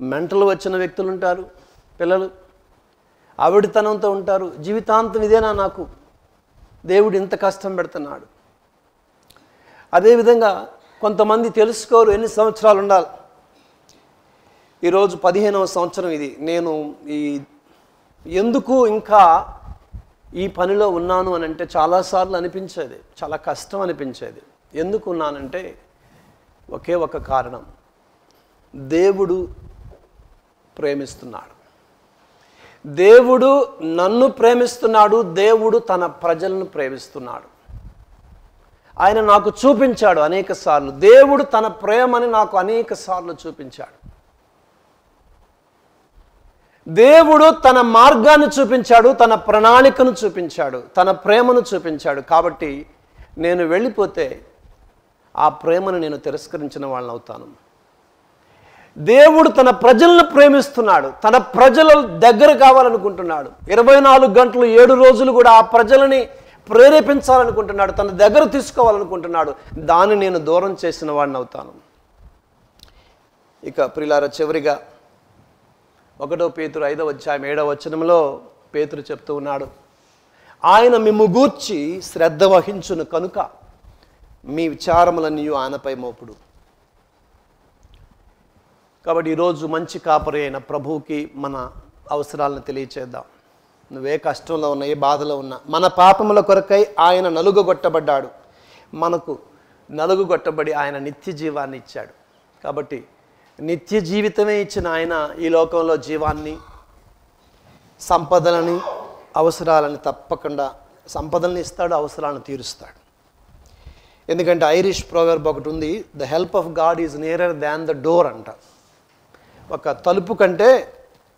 మెంటల్ వచ్చిన వ్యక్తులు ఉంటారు పిల్లలు. ఆవిడితనంతో ఉంటారు. జీవితాంతం ఇదేనా నాకు, దేవుడు ఇంత కష్టం పెడుతున్నాడు. అదేవిధంగా కొంతమంది తెలుసుకోరు ఎన్ని సంవత్సరాలు ఉండాలి. ఈరోజు 15వ సంవత్సరం ఇది. నేను ఎందుకు ఇంకా ఈ పనిలో ఉన్నాను అని అంటే చాలాసార్లు అనిపించేది, చాలా కష్టం అనిపించేది. ఎందుకు ఉన్నానంటే ఒకే ఒక కారణం, దేవుడు ప్రేమిస్తున్నాడు. దేవుడు నన్ను ప్రేమిస్తున్నాడు, దేవుడు తన ప్రజలను ప్రేమిస్తున్నాడు. ఆయన నాకు చూపించాడు అనేక సార్లు. దేవుడు తన ప్రేమని నాకు అనేక సార్లు చూపించాడు. దేవుడు తన మార్గాన్ని చూపించాడు, తన ప్రణాళికను చూపించాడు, తన ప్రేమను చూపించాడు. కాబట్టి నేను వెళ్ళిపోతే ఆ ప్రేమను నేను తిరస్కరించిన వాళ్ళని అవుతాను. దేవుడు తన ప్రజలను ప్రేమిస్తున్నాడు, తన ప్రజల దగ్గర కావాలనుకుంటున్నాడు. 24 గంటలు 7 రోజులు కూడా ఆ ప్రజలని ప్రేరేపించాలనుకుంటున్నాడు, తన దగ్గర తీసుకోవాలనుకుంటున్నాడు. దాన్ని నేను దూరం చేసిన వాడిని అవుతాను. ఇక ప్రియులారా, చివరిగా 1 పేతురు 5వ అధ్యాయం 7వ వచనంలో పేతురు చెప్తూ ఉన్నాడు, ఆయన మిమ్ము గూర్చి శ్రద్ధ వహించును కనుక మీ విచారములన్నీ ఆయనపై మోపుడు. కాబట్టి ఈరోజు మంచి కాపరి అయిన ప్రభువుకి మన అవసరాలను తెలియచేద్దాం. నువ్వే కష్టంలో ఉన్నా, ఏ బాధలో ఉన్నా, మన పాపముల కొరకై ఆయన నలుగుగొట్టబడ్డాడు. మనకు నలుగుగొట్టబడి ఆయన నిత్య జీవాన్ని ఇచ్చాడు. కాబట్టి నిత్య జీవితమే ఇచ్చిన ఆయన ఈ లోకంలో జీవాన్ని, సంపదలని, అవసరాలని తప్పకుండా సంపదలను ఇస్తాడు, అవసరాలను తీరుస్తాడు. ఎందుకంటే ఐరిష్ ప్రోవర్బ్ ఒకటి ఉంది, the help of God is nearer than the door అంట. ఒక తలుపు కంటే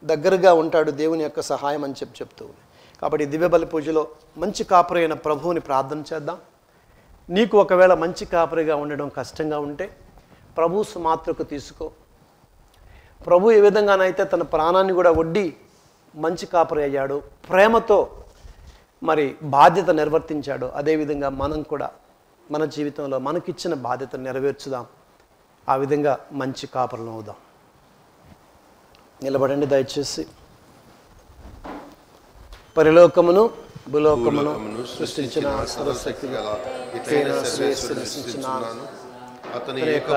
దగ్గరగా ఉంటాడు దేవుని యొక్క సహాయం అని చెప్తూ ఉంది. కాబట్టి దివ్యబలి పూజలో మంచి కాపరి అయిన ప్రభువుని ప్రార్థన చేద్దాం. నీకు ఒకవేళ మంచి కాపరిగా ఉండడం కష్టంగా ఉంటే ప్రభు సుమాత్రకు తీసుకో. ప్రభు ఏ విధంగానైతే తన ప్రాణాన్ని కూడా ఒడ్డి మంచి కాపరి అయ్యాడు, ప్రేమతో మరి బాధ్యత నిర్వర్తించాడు, అదేవిధంగా మనం కూడా మన జీవితంలో మనకిచ్చిన బాధ్యతను నెరవేర్చుదాం. ఆ విధంగా మంచి కాపరులను అవుదాం. నిలబడండి దయచేసి. పరిలోకమును భూలోకమును సృష్టించిన సర్వశక్తి గల సృష్టించున్నాను. అతని మన యొక్క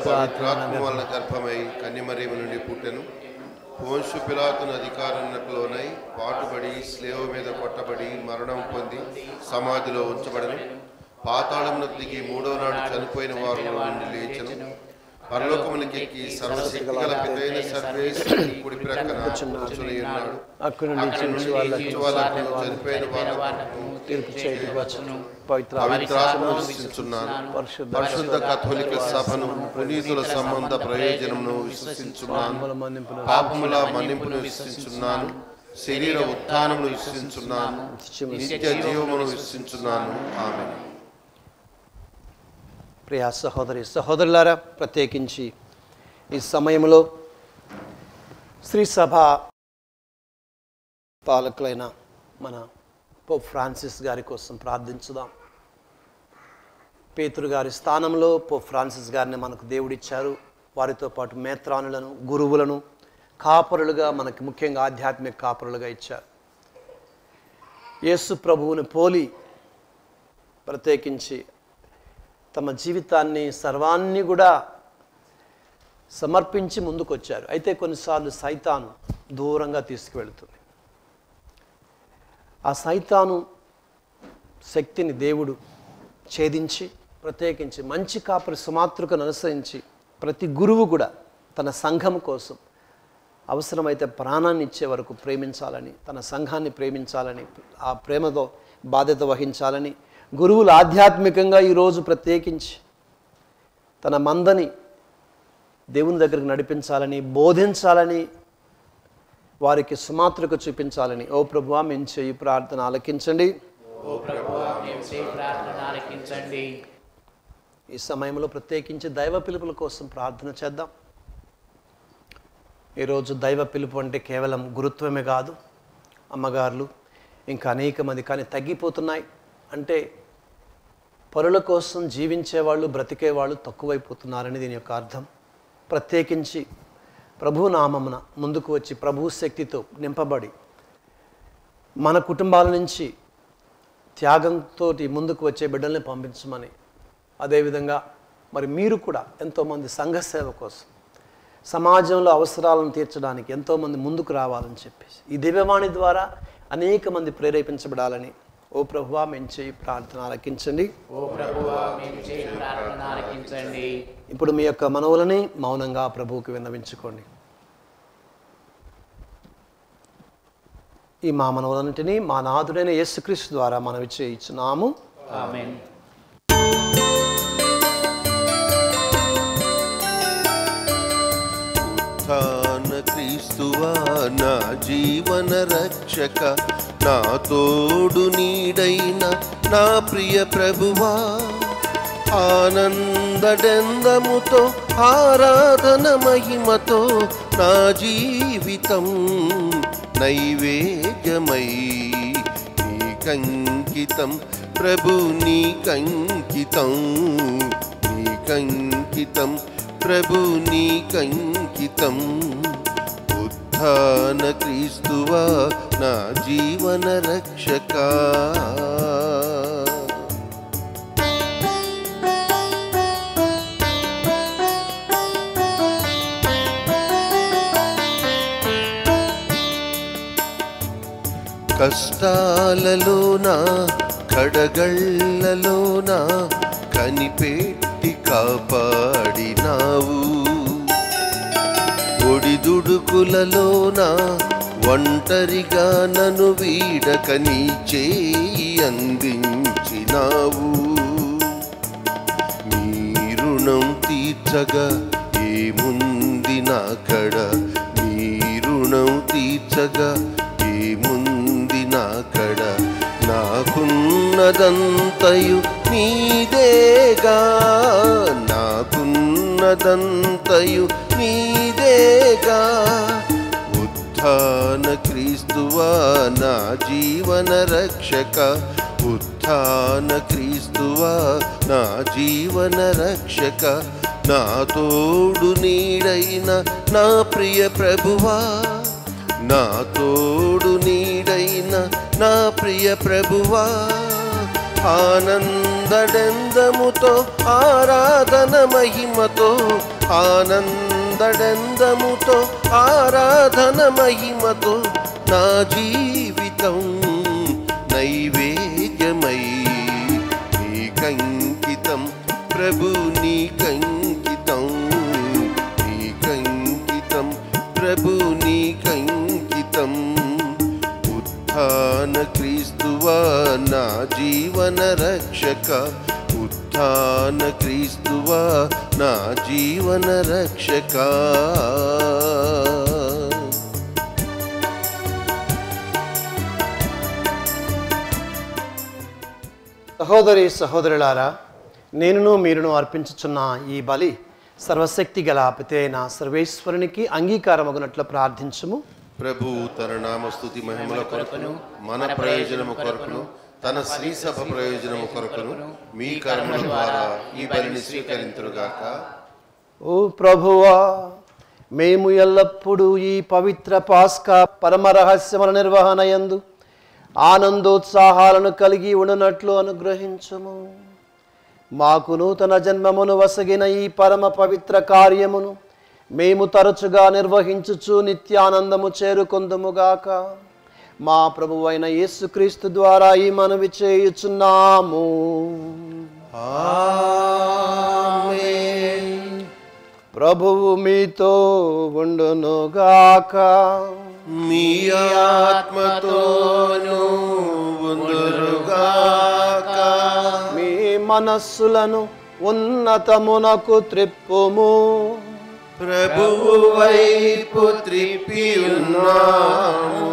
పవిత్రాత్మ వలన గర్భమై కన్యమరియము నుండి పుట్టెను. పోన్షు పిలాతును అధికారానికి లోనై పాటుబడి స్లేవ మీద కొట్టబడి మరణం పొంది సమాధిలో ఉంచబడను. పాతాళమునకు దిగి 3వ నాడు చనిపోయిన వారు నుండి లేచెను. పరలోకములకెక్కి సర్వశక్తి గల పితైన సర్వేశ్వరుని కుడి ప్రక్కన కూర్చుని ఉన్నాడు. అక్కడి నుండి చనిపోయిన వారు తీర్పు చేయడానికి వచ్చును. పవిత్రాత్మను విశ్వసించున్నాను. పరిశుద్ధ కథోలిక సభను, పునీతుల సంబంధ ప్రయోజనమును విశ్వసించున్నాను. పాపముల మన్నింపును విశ్వసించున్నాను. శరీర ఉత్థానమును విశ్వసించున్నాను. నిత్య జీవమును విశ్వసించున్నాను. ఆమేన్. ప్రియ సహోదరి సహోదరులారా, ప్రత్యేకించి ఈ సమయంలో శ్రీ సభ పాలకులైన మన పోప్ ఫ్రాన్సిస్ గారి కోసం ప్రార్థించుదాం. పేతురు గారి స్థానంలో పోప్ ఫ్రాన్సిస్ గారిని మనకు దేవుడిచ్చారు. వారితో పాటు మేత్రానులను, గురువులను, కాపరులుగా మనకి ముఖ్యంగా ఆధ్యాత్మిక కాపరులుగా ఇచ్చారు. యేసు ప్రభువుని పోలి ప్రత్యేకించి తమ జీవితాన్ని సర్వాన్ని కూడా సమర్పించి ముందుకొచ్చారు. అయితే కొన్నిసార్లు సైతాను దూరంగా తీసుకువెళుతుంది. ఆ సైతాను శక్తిని దేవుడు ఛేదించి ప్రత్యేకించి మంచి కాపరి సుమాతృకను అనుసరించి ప్రతి గురువు కూడా తన సంఘం కోసం అవసరమైతే ప్రాణాన్ని ఇచ్చే వరకు ప్రేమించాలని, తన సంఘాన్ని ప్రేమించాలని, ఆ ప్రేమతో బాధ్యత వహించాలని, గురువులు ఆధ్యాత్మికంగా ఈరోజు ప్రత్యేకించి తన మందని దేవుని దగ్గరికి నడిపించాలని, బోధించాలని, వారికి సుమాతృక చూపించాలని. ఓ ప్రభువా మేము చేయి ప్రార్థన ఆలకించండి. ఈ సమయంలో ప్రత్యేకించి దైవ పిలుపుల కోసం ప్రార్థన చేద్దాం. ఈరోజు దైవ పిలుపు అంటే కేవలం గురుత్వమే కాదు, అమ్మగారులు ఇంకా అనేక మంది కానీ తగ్గిపోతున్నాయి. అంటే పరుల కోసం జీవించేవాళ్ళు, బ్రతికేవాళ్ళు తక్కువైపోతున్నారని దీని యొక్క అర్థం. ప్రత్యేకించి ప్రభు నామమున ముందుకు వచ్చి ప్రభు శక్తితో నింపబడి మన కుటుంబాల నుంచి త్యాగంతో ముందుకు వచ్చే బిడ్డల్ని పంపించమని, అదేవిధంగా మరి మీరు కూడా ఎంతోమంది సంఘ సేవ కోసం సమాజంలో అవసరాలను తీర్చడానికి ఎంతోమంది ముందుకు రావాలని చెప్పేసి ఈ దివ్యవాణి ద్వారా అనేక మంది ప్రేరేపించబడాలని ఓ ప్రభువా మేము చేయి ప్రార్థన ఆలకించండి. ఓ ప్రభువా మేము చేయి ప్రార్థన ఆలకించండి. ఇప్పుడు మీ యొక్క మనవులని మౌనంగా ప్రభువుకి విన్నవించుకోండి. ఈ మా మనవులన్నింటినీ మా నాథుడైన యేసుక్రీస్తు ద్వారా మనవి చేయించున్నాము. ఆమేన్. ఉత్థాన క్రీస్తువా నా జీవన రక్షక, నా తోడు నీడైన నా ప్రియ ప్రభువా, ఆనందడెందముతో ఆరాధన మహిమతో నా జీవితం నైవేద్యమై నీకంకితం ప్రభు, నీకంకితం నీకంకితం ప్రభు, నీకంకితం. ఉత్థాన క్రీస్తువా నా జీవన రక్షక. కష్టాలలోన కడగళ్ళలోన కనిపెట్టి కాపాడినావు, ఒడిదుడుకులలోన ఒంటరిగా నన్ను వీడక నీ చేయి అందించినావు. నీ రుణం తీర్చగా ఏముంది నా కడ, నీ రుణం తీర్చగా ఏముంది నా కడ, నాకున్నదంతయు నీదేగా, నాకున్నదంతయు నీదేగా. ఉత్థాన క్రీస్తువా నా జీవన రక్షక, ఉత్థాన క్రీస్తువా నా జీవన రక్షక, నా తోడు నీడైన నా ప్రియ ప్రభువా, నా తోడు నీడైన నా ప్రియ ప్రభువా, ఆనందడెందముతో ఆరాధన మహిమతో, ఆనందడెందముతో ఆరాధన మహిమతో నా జీవితం నైవేద్యమై నీకంకితం ప్రభు, నీకంకితం నీకంకితం ప్రభు, నీకంకితం. ఉత్థాన క్రీస్తువా నా జీవన రక్షక, ఉత్థాన క్రీస్తువా నా జీవన రక్షక. సహోదరి సహోదరులారా, నేనును మీరును అర్పించుచున్న ఈ బలి సర్వశక్తి గల పిత అయిన సర్వేశ్వరునికి అంగీకారమగునట్లు ప్రార్థించుము. ప్రభు తన నామస్తుతి మహిమల కొరకును మన ప్రయోజనము కొరకును తన శ్రీ సభ ప్రయోజనము కొరకును మీ కర్మల ద్వారా ఈ బలిని స్వీకరింతురుగాక. ఓ ప్రభువా, మేము ఎల్లప్పుడూ ఈ పవిత్ర పాస్కా పరమ రహస్యముల నిర్వహణ యందు ఆనందోత్సాహాలను కలిగి ఉండునట్లు అనుగ్రహించుము. మాకు నూతన జన్మమును వసగిన ఈ పరమ పవిత్ర కార్యమును మేము తరచుగా నిర్వహించుచు నిత్యానందము చేరుకొందుముగాక. మా ప్రభువైన యేసుక్రీస్తు ద్వారా ఈ మనవి చేయుచున్నాము. ఆమేన్. ప్రభువు మీతో ఉండునుగాక. మీ ఆత్మతోను ఉందురుగాక. మీ మనస్సులను ఉన్నతమునకు త్రిప్పుము. ప్రభువు వైపు త్రిప్పి ఉన్నాము.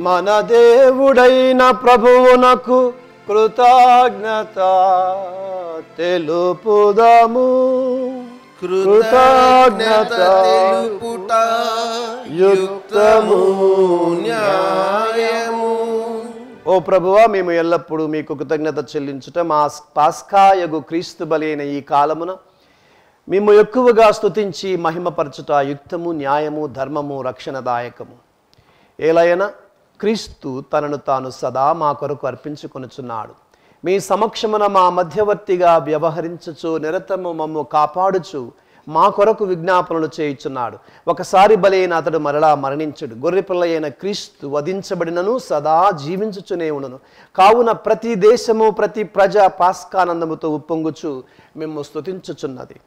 మన దేవుడైన ప్రభువునకు కృతజ్ఞత తెలుపుదము. కృతజ్ఞత తెలుపుట యుక్తము న్యాయము. ఓ ప్రభువా, మేము ఎల్లప్పుడూ మీకు కృతజ్ఞత చెల్లించుట మా పాస్కాయగు క్రీస్తు బలి అయిన ఈ కాలమున మేము ఎక్కువగా స్తుతించి మహిమపరచుట యుక్తము, న్యాయము, ధర్మము, రక్షణదాయకము. ఏలయన క్రీస్తు తనను తాను సదా మా కొరకు అర్పించుకొనుచున్నాడు. మీ సమక్షమున మా మధ్యవర్తిగా వ్యవహరించుచు నిరతము మమ్ము కాపాడుచు మా కొరకు విజ్ఞాపనలు చేయుచున్నాడు. ఒకసారి బలైన అతడు మరలా మరణించుడు. గొర్రెపిల్ల అయిన క్రీస్తు వధించబడినను సదా జీవించుచునే ఉండును. కావున ప్రతి దేశము ప్రతి ప్రజ పాస్కానందముతో ఉప్పొంగుచు మేము స్తుతించుచున్నది.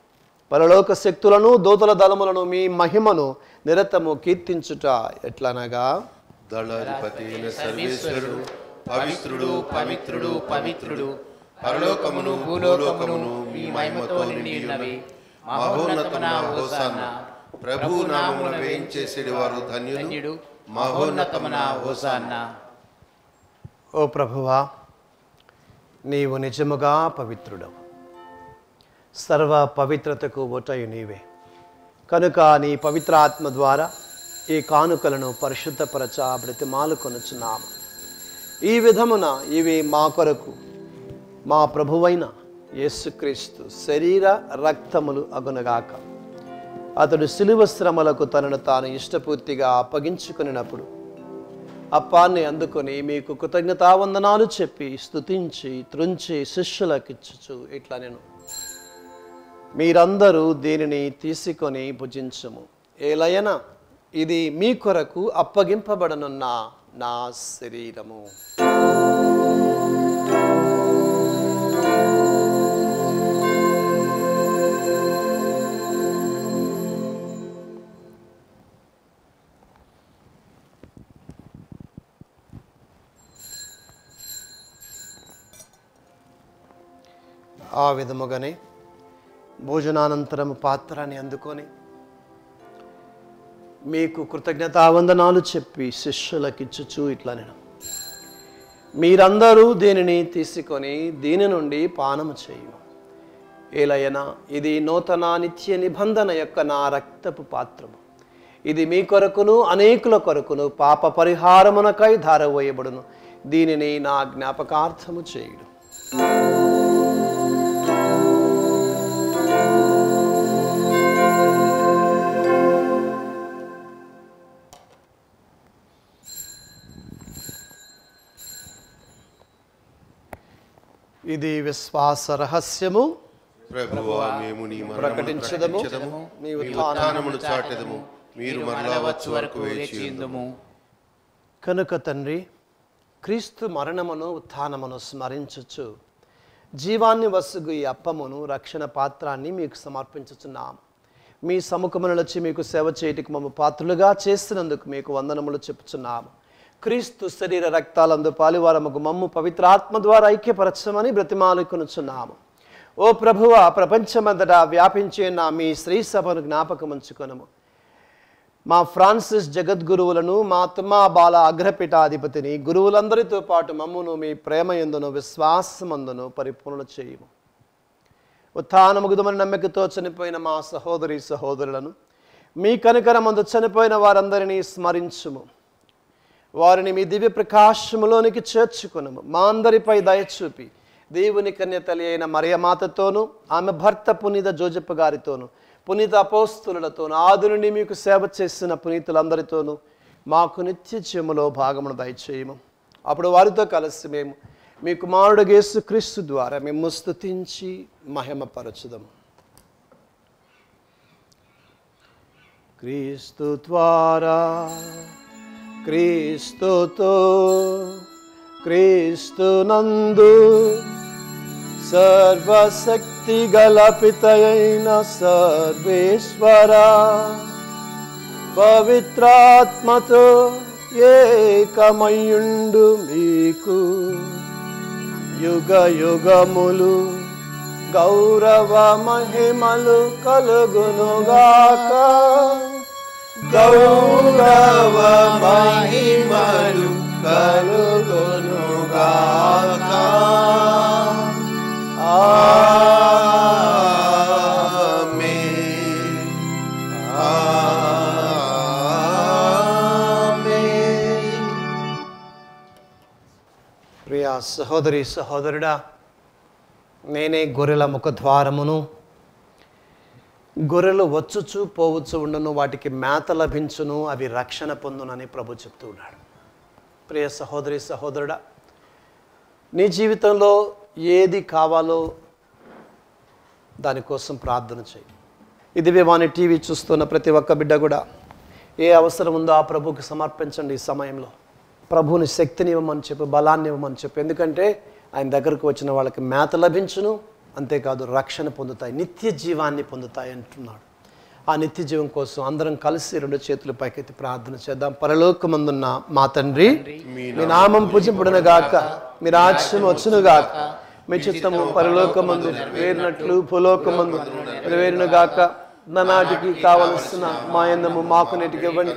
పరలోక శక్తులను దూతల దళములను మీ మహిమను నిరతము కీర్తించుట ఎట్లనగా, దళాధిపతి అయిన సర్వేశ్వరుడు పవిత్రుడు పవిత్రుడు పవిత్రుడు, పరలోకమును భూలోకమును మీ మహిమతో నిండి ఉన్నవి. మహోన్నతమున హోసాన్నా, ప్రభు నామమున వేయించేసేటి వారు ధన్యులు. మహోన్నతమున హోసాన్నా. ఓ ప్రభువా, నీవు నిజముగా పవిత్రుడవు. సర్వ పవిత్రతకు ఓటయు నీవే. కనుక నీ పవిత్ర ఆత్మ ద్వారా ఈ కానుకలను పరిశుద్ధపరచ బ్రతిమాలుకొనుచున్నాము. ఈ విధమున ఇవి మా కొరకు మా ప్రభువైన యేసుక్రీస్తు శరీర రక్తములు అగునగాక. అతడు శిలువ శ్రమలకు తనను తాను ఇష్టపూర్తిగా అప్పగించుకున్నప్పుడు అప్పాన్ని అందుకొని మీకు కృతజ్ఞతావందనాలు చెప్పి స్తుతించి త్రుంచి శిష్యులకిచ్చుచు ఇట్లా నేను, మీరందరూ దీనిని తీసుకొని భుజించుము. ఏలయన ఇది మీ కొరకు అప్పగింపబడనున్న నా శరీరము. ఆ విధముగానే భోజనానంతరం పాత్రని అందుకొని మీకు కృతజ్ఞతావందనాలు చెప్పి శిష్యులకిచ్చుచు ఇట్లా నేను, మీరందరూ దీనిని తీసుకొని దీని నుండి పానము చేయు. ఏలయనా ఇది నూతన నిత్య నిబంధన యొక్క నా రక్తపు పాత్రము. ఇది మీ కొరకును అనేకుల కొరకును పాప పరిహారమునకై ధారవేయబడును. దీనిని నా జ్ఞాపకార్థము చేయుడు. ఇది విశ్వాస రహస్యము. ప్రభువా, మేము నీ మరణమును ప్రకటించదము, ప్రకటించదము, నీ నీ ఉత్థానమును చాటెదము, మీరు మరలా వచ్చు వరకు వేచియుందుము. కనుక తండ్రి, క్రీస్తు మరణమును ఉత్థానమును స్మరించుచు జీవాన్ని వసుగు ఈ అప్పమును రక్షణ పాత్రాన్ని మీకు సమర్పించుచున్నాము. మీ సముఖమును వచ్చి మీకు సేవ చేయటికి మమ్మ పాత్రులుగా చేసినందుకు మీకు వందనములు చెప్పుచున్నాము. క్రీస్తు శరీర రక్తాలందు పాలివారముకు మమ్ము పవిత్రాత్మ ద్వారా ఐక్యపరచమని బ్రతిమాలుకొనుచున్నాము. ఓ ప్రభువ, ప్రపంచమంతటా వ్యాపించే నా మీ శ్రీ సభను జ్ఞాపకముంచుకొనము. మా ఫ్రాన్సిస్ జగద్గురువులను, మా తుమ్మా బాల అగ్రపీఠాధిపతిని, గురువులందరితో పాటు మమ్మును మీ ప్రేమయందును విశ్వాసమందును పరిపూర్ణ చేయుము. ఉత్థానముగుదమని నమ్మికతో చనిపోయిన మా సహోదరి సహోదరులను, మీ కనికరమందు చనిపోయిన వారందరినీ స్మరించుము. వారిని మీ దివ్య ప్రకాశములోనికి చేర్చుకునము. మా అందరిపై దయచూపి దేవుని కన్యతలి అయిన మరియమాతతోనూ, ఆమె భర్త పునీత జోజప్ప గారితోనూ, పునీత అపోస్తులతోనూ, ఆది నుండి మీకు సేవ చేసిన పునీతులందరితోనూ మాకు నిత్య జీవములో భాగమును దయచేయము. అప్పుడు వారితో కలిసి మేము మీ కుమారుడు యేసుక్రీస్తు ద్వారా మేము స్తుతించి మహిమపరచుదాము. క్రీస్తు ద్వారా, క్రీస్తుతో, క్రీస్తునందు సర్వశక్తి గల పితయైన సర్వేశ్వర పవిత్రాత్మతో ఏకమయుండు మీకు యుగ యుగములు గౌరవ మహిమలు కలుగునుగాక. గౌరవ మహిమలు కలుగునుగాక. ఆమేన్. ఆమేన్. ప్రియా సహోదరి సహోదరుడా, నేనే గొర్రెల ముఖద్వారమును. గొర్రెలు వచ్చుచు పోవచ్చు ఉండను, వాటికి మేత లభించును, అవి రక్షణ పొందునని ప్రభు చెప్తూ ఉన్నాడు. ప్రియ సహోదరి సహోదరుడా, నీ జీవితంలో ఏది కావాలో దానికోసం ప్రార్థన చేయి. ఇది వివాని టీవీ చూస్తున్న ప్రతి ఒక్క బిడ్డ కూడా ఏ అవసరం ఉందో ఆ ప్రభువుకి సమర్పించండి. ఈ సమయంలో ప్రభువుని శక్తిని ఇవ్వమని చెప్పి, బలాన్ని ఇవ్వమని చెప్పి. ఎందుకంటే ఆయన దగ్గరకు వచ్చిన వాళ్ళకి మేత లభించును, అంతేకాదు రక్షణ పొందుతాయి, నిత్య జీవాన్ని పొందుతాయి అంటున్నాడు. ఆ నిత్య జీవం కోసం అందరం కలిసి 2 చేతులు పైకెత్తి ప్రార్థన చేద్దాం. పరలోకమందున్న మా తండ్రి, మీ నామం పూజింపబడునుగాక, మీ రాజ్యం వచ్చునుగాక, మీ చిత్తము పరలోకమందు వేరినట్లు భూలోకమందు నెరవేరునుగాక. నానాటికి కావలసిన మా యందము మాకు నేటికి ఇవ్వండి.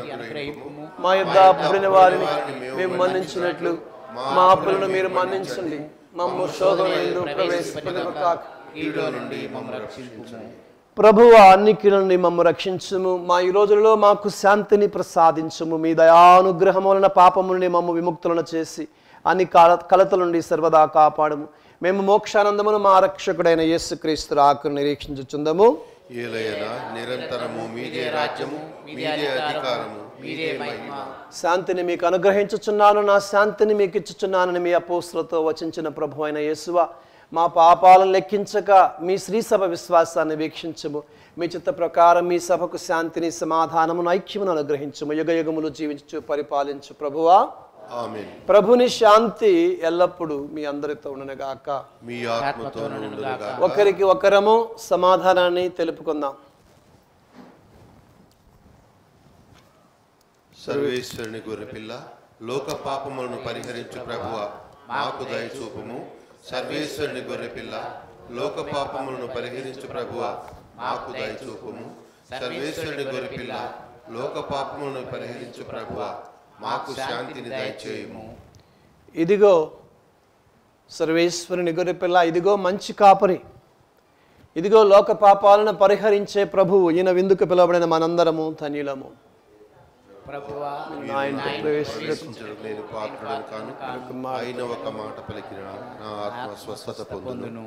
మా యొద్ద అప్పుడిన వారిని మేము మన్నించినట్లు మా అప్పులను మీరు మన్నించండి. మమ్ము శోధనలో ప్రవేశపెట్టక ప్రభువా, అన్నిటి నుండి మమ్ము రక్షించుము. మా ఈ రోజులలో మాకు శాంతిని ప్రసాదించుము. మీ దయానుగ్రహం వలన పాపము నుండి మమ్ము విముక్తులను చేసి అన్ని కలతల నుండి సర్వదా కాపాడము. మేము మోక్షానందమును మా రక్షకుడైన యేసుక్రీస్తు రాకను నిరీక్షించుచుందము. ఏలయనా నిరంతరము మీదే రాజ్యము, మీదే అధికారము, మీదే మహిమ. శాంతిని మీకు అనుగ్రహించుచున్నాను, నా శాంతిని మీకు ఇచ్చుచున్నానని మీ అపోస్తులతో వచించిన ప్రభు అయిన యేసువా, మా పాపాలను లెక్కించక మీ శ్రీ సభ విశ్వాసాన్ని వీక్షించము. మీ చిత్త ప్రకారం మీ సభకు శాంతిని, సమాధానమును, ఐక్యమును అనుగ్రహించము. యుగ యుగములు జీవించు పరిపాలించు ప్రభువా. ఆమేన్. ప్రభుని శాంతి ఎల్లప్పుడూ మీ అందరితో ఉండునుగాక, మీ ఆత్మతోనూ ఉండునుగాక. ఒకరికి ఒకరము సమాధానాన్ని తెలుపుకుందాం. సర్వేశ్వరుని గొర్రెపిల్ల, లోక పాపములను పరిహరించు ప్రభువ, మాకు దయ చూపుము. సర్వేశ్వరుని గొర్రెపిల్ల, లోక పాపములను పరిహరించు ప్రభువ, మాకు దయ చూపుము. సర్వేశ్వరుని గొర్రెపిల్ల, లోక పాపములను పరిహరించు ప్రభువ, మాకు శాంతిని దయచేయుము. ఇదిగో సర్వేశ్వరుని గొర్రెపిల్ల, ఇదిగో మంచి కాపరి, ఇదిగో లోక పాపాలను పరిహరించే ప్రభువు. ఈయన విందుకు పిలువబడిన మనందరము ధన్యులము. ప్రభువా, నా ఇంట ప్రవేశించడం నేను పాత్రుడను కాను, అయిన ఒక మాట పలికిన నా ఆత్మ స్వస్థత పొందును.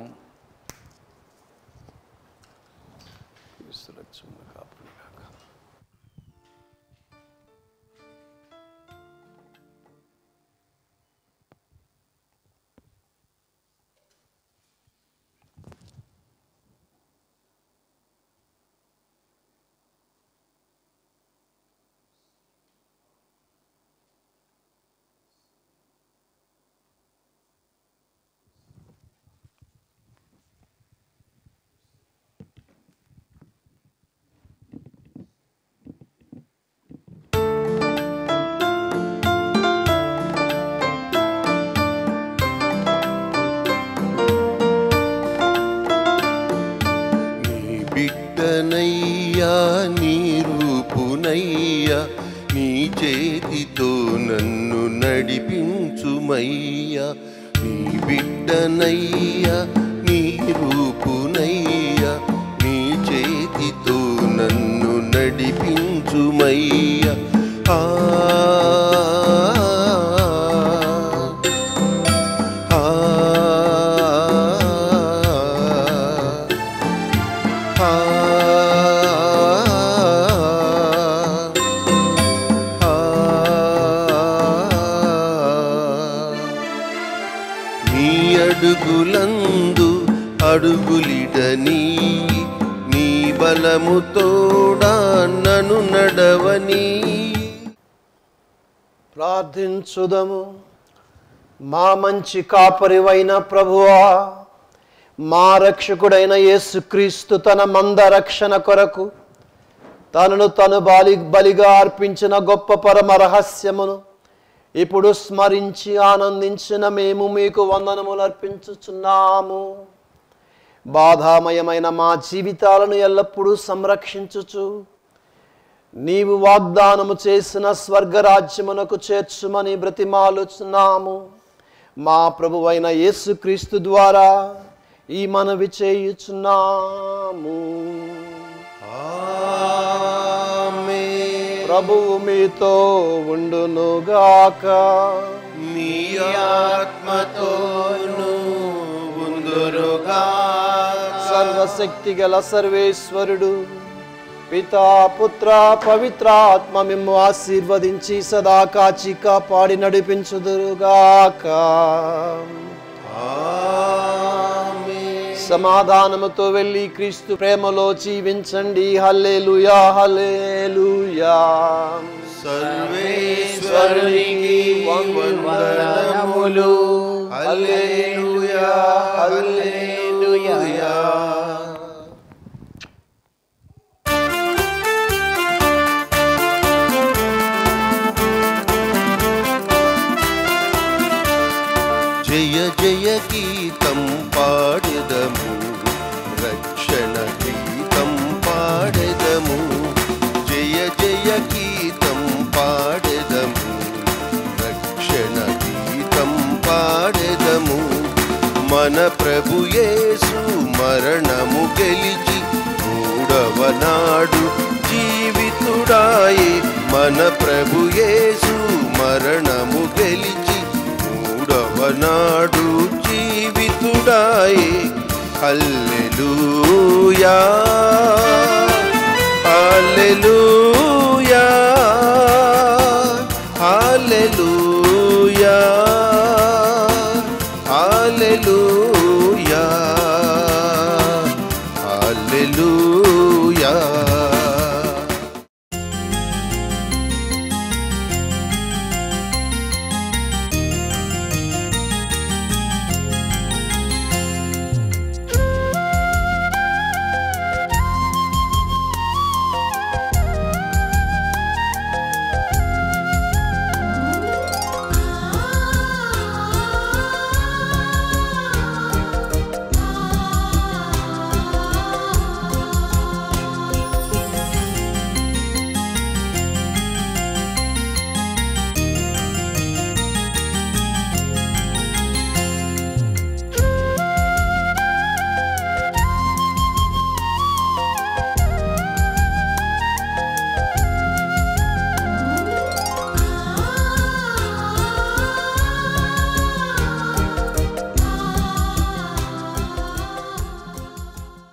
బిడ్డనయ్యా, నీ రూపునయ్యా, నీ చేతితో నన్ను నడిపించుమయ్యా. నీ బిడ్డనయ్యా, నీ రూపునయ్యా, నీ చేతితో నన్ను నడిపించుమయ్యా. అడుగులందు అడుగులిడని, నీ బలముతోడా నన్ను నడవని. ప్రార్థించుదము. మా మంచి కాపరివైన ప్రభువా, మా రక్షకుడైన యేసుక్రీస్తు తన మంద రక్షణ కొరకు తను బలిగా అర్పించిన గొప్ప పరమ రహస్యమును ఇప్పుడు స్మరించి ఆనందించిన మేము మీకు వందనములు అర్పించుచున్నాము. బాధామయమైన మా జీవితాలను ఎల్లప్పుడూ సంరక్షించుచు నీవు వాగ్దానము చేసిన స్వర్గరాజ్యమునకు చేర్చుమని బ్రతిమాలుచున్నాము. మా ప్రభువైన యేసుక్రీస్తు ద్వారా ఈ మనవి చేయుచున్నాము. ప్రభువు మీతో ఉండునుగాక, నీ ఆత్మతోను ఉందురుగాక. సర్వశక్తి గల సర్వేశ్వరుడు పితా పుత్ర పవిత్రాత్మ మిమ్ము ఆశీర్వదించి సదా కాచి కాపాడి నడిపించుదురుగాక. సమాధానముతో వెళ్ళి క్రీస్తు ప్రేమలో జీవించండి. హల్లెలూయా హల్లెలూయా. సర్వేశ్వరునికి వందనములు. హల్లెలూయా హల్లెలూయా. జయ జయ గీతం పాడెదము, రక్షణ గీతం పాడెదము. జయ జయ గీతం పాడెదము, రక్షణ గీతం పాడెదము. మన ప్రభు యేసు మరణము గెలిచి మూడవ నాడు జీవితుడాయే. మన ప్రభు యేసు మరణము గెలిచి మూడవనాడు జీవితుడాయే. హల్లెలూయా హల్లెలూయా.